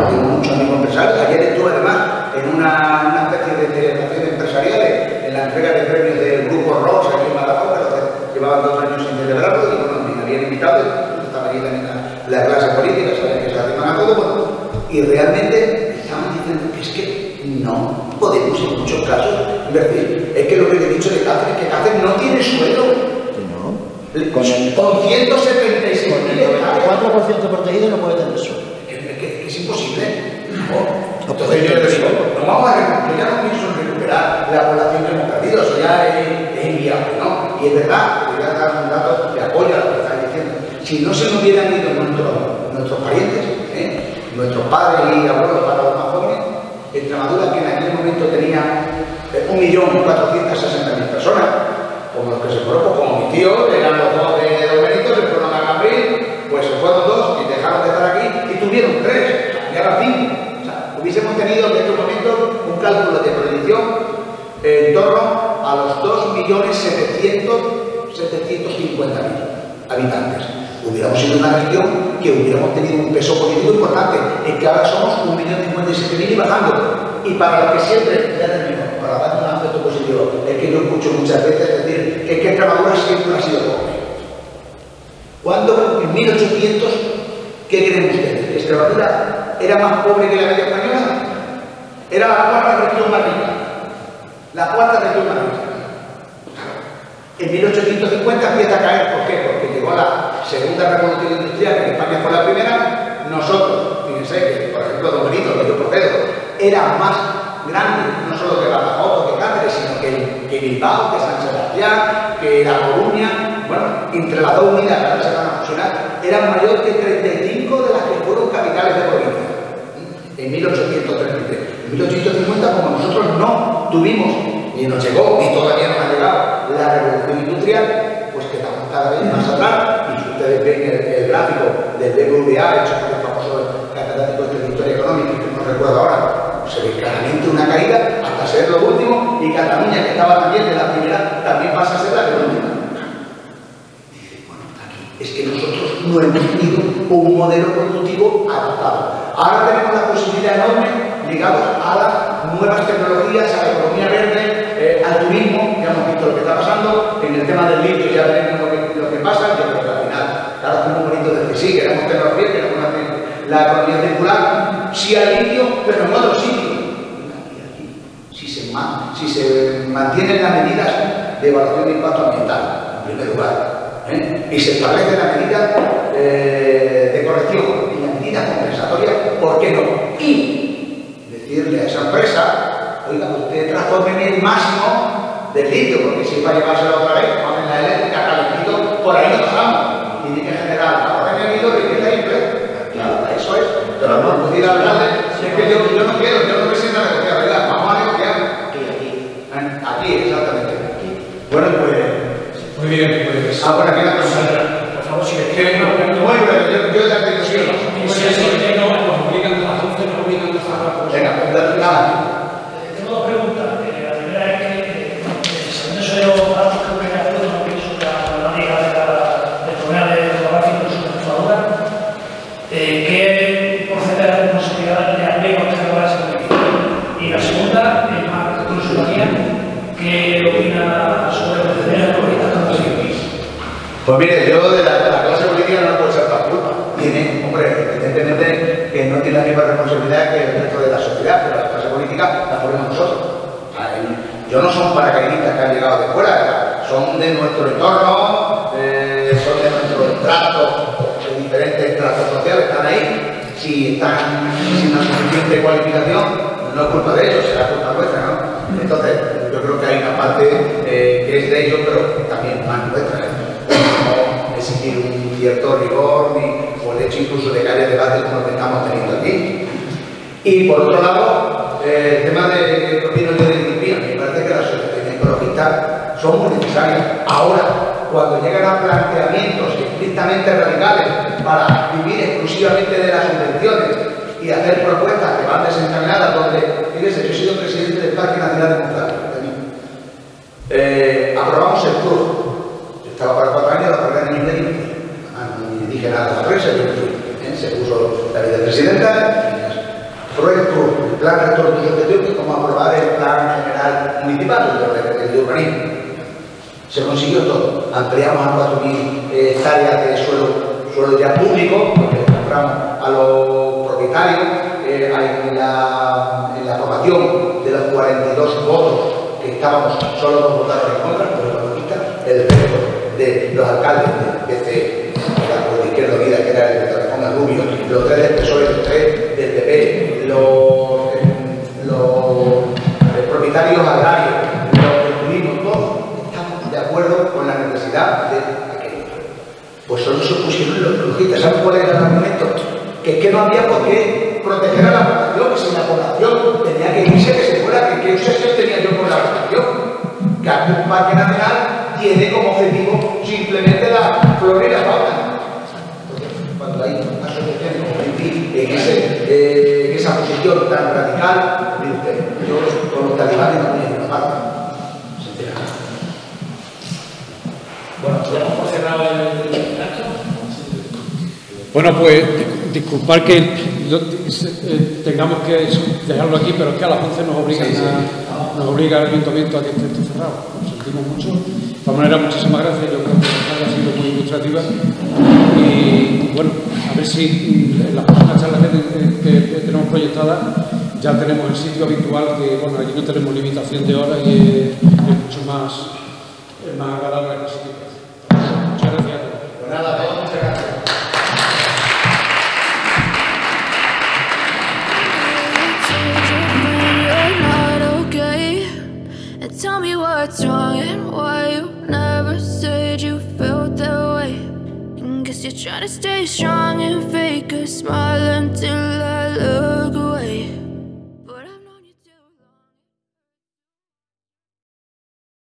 tengo muchos amigos empresarios. Ayer estuve además en una especie de celebración empresariales, en la entrega de premios del Grupo Rox aquí en Badajoz, que llevaban 2 años sin celebrarlo, y bueno, me habían invitado, estaba allí también la clase política, saben que se arriman a todo, bueno, y realmente estaban diciendo que es que no podemos en muchos casos invertir. Es que lo que he dicho de Cáceres, que Cáceres no tiene suelo. Con 176.000 hectáreas. 4% protegido no puede tener suelo. Es imposible. Entonces yo les digo, no vamos a recuperar, yo ya no pienso en recuperar la población que hemos perdido, eso ya es inviable, ¿no? Y es verdad, voy a dar un dato de apoyo a lo que estáis diciendo. Si no se nos hubieran ido nuestros parientes, nuestros padres y abuelos para los más jóvenes, Extremadura, que en aquel momento tenía 1.460.000 personas, como los que se fueron, pues como mi tío, eran los 2 de Don Benito, se fueron a Cambril, pues se fueron 2 y dejaron de estar aquí y tuvieron 3, y ahora 5. O sea, hubiésemos tenido en estos momentos un cálculo de predicción en torno a los 2.750.000 habitantes. Hubiéramos sido una región que hubiéramos tenido un peso político importante, en que ahora somos 1.057.000 y bajando. Y para lo que siempre, ya termino, para dar un aspecto positivo, es que yo escucho muchas veces decir que Extremadura siempre ha sido pobre. Cuando en 1800, ¿qué creen ustedes? ¿Extremadura era más pobre que la media española? Era la 4ª región más rica. La 4ª región más rica. En 1850 empieza a caer, ¿por qué? Porque llegó la segunda revolución industrial, que en España fue la primera. Nosotros, fíjense que, por ejemplo, Don Benito, que yo procedo, era más grande, no solo que Badajoz o que Cáceres, sino que Bilbao, que San Sebastián, que La Coruña. Bueno, entre las dos unidas, que ahora se van a fusionar, eran mayor que 35 de las que fueron capitales de provincia. En 1833. En 1850, como nosotros no tuvimos, ni nos llegó, ni todavía nos ha llegado la revolución industrial, pues quedamos cada vez más atrás. Y si ustedes ven el gráfico del BBVA, hecho por el famoso catedrático de historia económica, que no recuerdo ahora, se ve claramente una caída hasta ser lo último, y Cataluña, que estaba también de la primera, también pasa a ser la penúltima. Dice, bueno, aquí es que nosotros no hemos tenido un modelo productivo adaptado. Ahora tenemos la posibilidad enorme ligados a las nuevas tecnologías, a la economía verde, al turismo. Ya hemos visto lo que está pasando en el tema del litio, ya veremos lo que pasa. Yo creo que al final, claro, es muy bonito decir sí, queremos tecnología, queremos la economía circular, sí al litio, pero en otros sitios. Si se mantienen las medidas de evaluación de impacto ambiental, en primer lugar, y se establece la medida de corrección y la medida compensatoria, ¿por qué no? Y decirle a esa empresa, oiga, usted transforme el máximo del litio, porque si va a llevárselo otra vez, ponen la eléctrica calentito, por ahí no pasamos. Tiene que generar ahorro de energía y riqueza y empleo. Claro, eso es. Pero no pudiera hablarle, es que yo no quiero, yo no me siento a negociar, ¿verdad? Vamos a negociar. Aquí, exactamente. Aquí. Bueno, pues. Muy bien, pues. Bueno, aquí la pregunta. Por favor, si les Que no, muy breve, yo ya te digo sí o no. Nos obligan a las 11, nos obligan a cerrar. Venga, nada. tengo dos preguntas. La primera es que, sabiendo sobre los datos que voy a hacer, no pienso que la liga del problema de fotográfico y su computadora, ¿qué porcentaje de responsabilidad le aplica a usted a esa política? Y la segunda, es más consultoría, ¿qué opina sobre el proceder de los Pues mire, yo de la clase política no puedo echar la culpa. Tiene, hombre, evidentemente que no tiene la misma responsabilidad que el resto de la sociedad, pero la clase política la ponemos nosotros. Yo no son paracaidistas que han llegado de fuera, son de nuestro entorno, son de nuestro trato, de diferentes tratos sociales, están ahí. Si están sin una suficiente cualificación, no es culpa de ellos, será culpa nuestra, ¿no? Entonces, yo creo que hay una parte que es de ellos, pero también más nuestra. No exigir un cierto rigor o el hecho incluso de que haya debate como el que estamos teniendo aquí. Y por otro lado, el tema de opino yo de disciplina, me parece que las asociaciones ecologistas son muy necesarias. Ahora, cuando llegan a planteamientos estrictamente radicales para vivir exclusivamente de las subvenciones y hacer propuestas que van desencaminadas, donde, fíjese, yo he sido presidente del Parque Nacional de Montaña, aprobamos el PRUF. Estaba para 4 años, la carrera en inglés y dije nada a la prensa y yo me fui. Se puso la vicepresidenta, proyecto, el plan rector de objetivo, que como aprobar el plan general municipal de urbanismo. Se consiguió todo. Ampliamos a 4.000 hectáreas de suelo ya público, porque compramos a los propietarios en la aprobación de los 42 votos que estábamos, solo 2 votaron en contra, por el resto de los alcaldes del PC, de Izquierda Unida, que era el de Torrejón Rubio, los 3 del PSOE, los 3 del PP, los propietarios agrarios, los del turismo, todos estamos de acuerdo con la necesidad de aquello. Pues solo se opusieron los ecologistas. ¿Saben cuál era el argumento? Que es que no había por qué proteger a la población, que si la población tenía que irse, que se fuera, que obsesión tenía yo con la población. Que un parque nacional tiene como objetivo simplemente la flora y la fauna. Cuando hay asociaciones como en esa posición tan radical, yo con los talibanes no tenía ninguna parte. Bueno, ¿podemos por cerrado el acto? Bueno, pues disculpar que tengamos que dejarlo aquí, pero es que a las 11 nos obliga el ayuntamiento a que esté cerrado. Lo sentimos mucho. De todas maneras, muchísimas gracias. Yo creo que la charla ha sido muy ilustrativa. Y bueno, a ver si en las próximas charlas que tenemos proyectadas ya tenemos el sitio habitual, que bueno, allí no tenemos limitación de horas y es mucho más agradable el sitio. Muchas gracias a todos. Pues nada, a todos, muchas gracias. Tell me what's wrong and why you never said you felt that way. And guess you're trying to stay strong and fake a smile until I look away.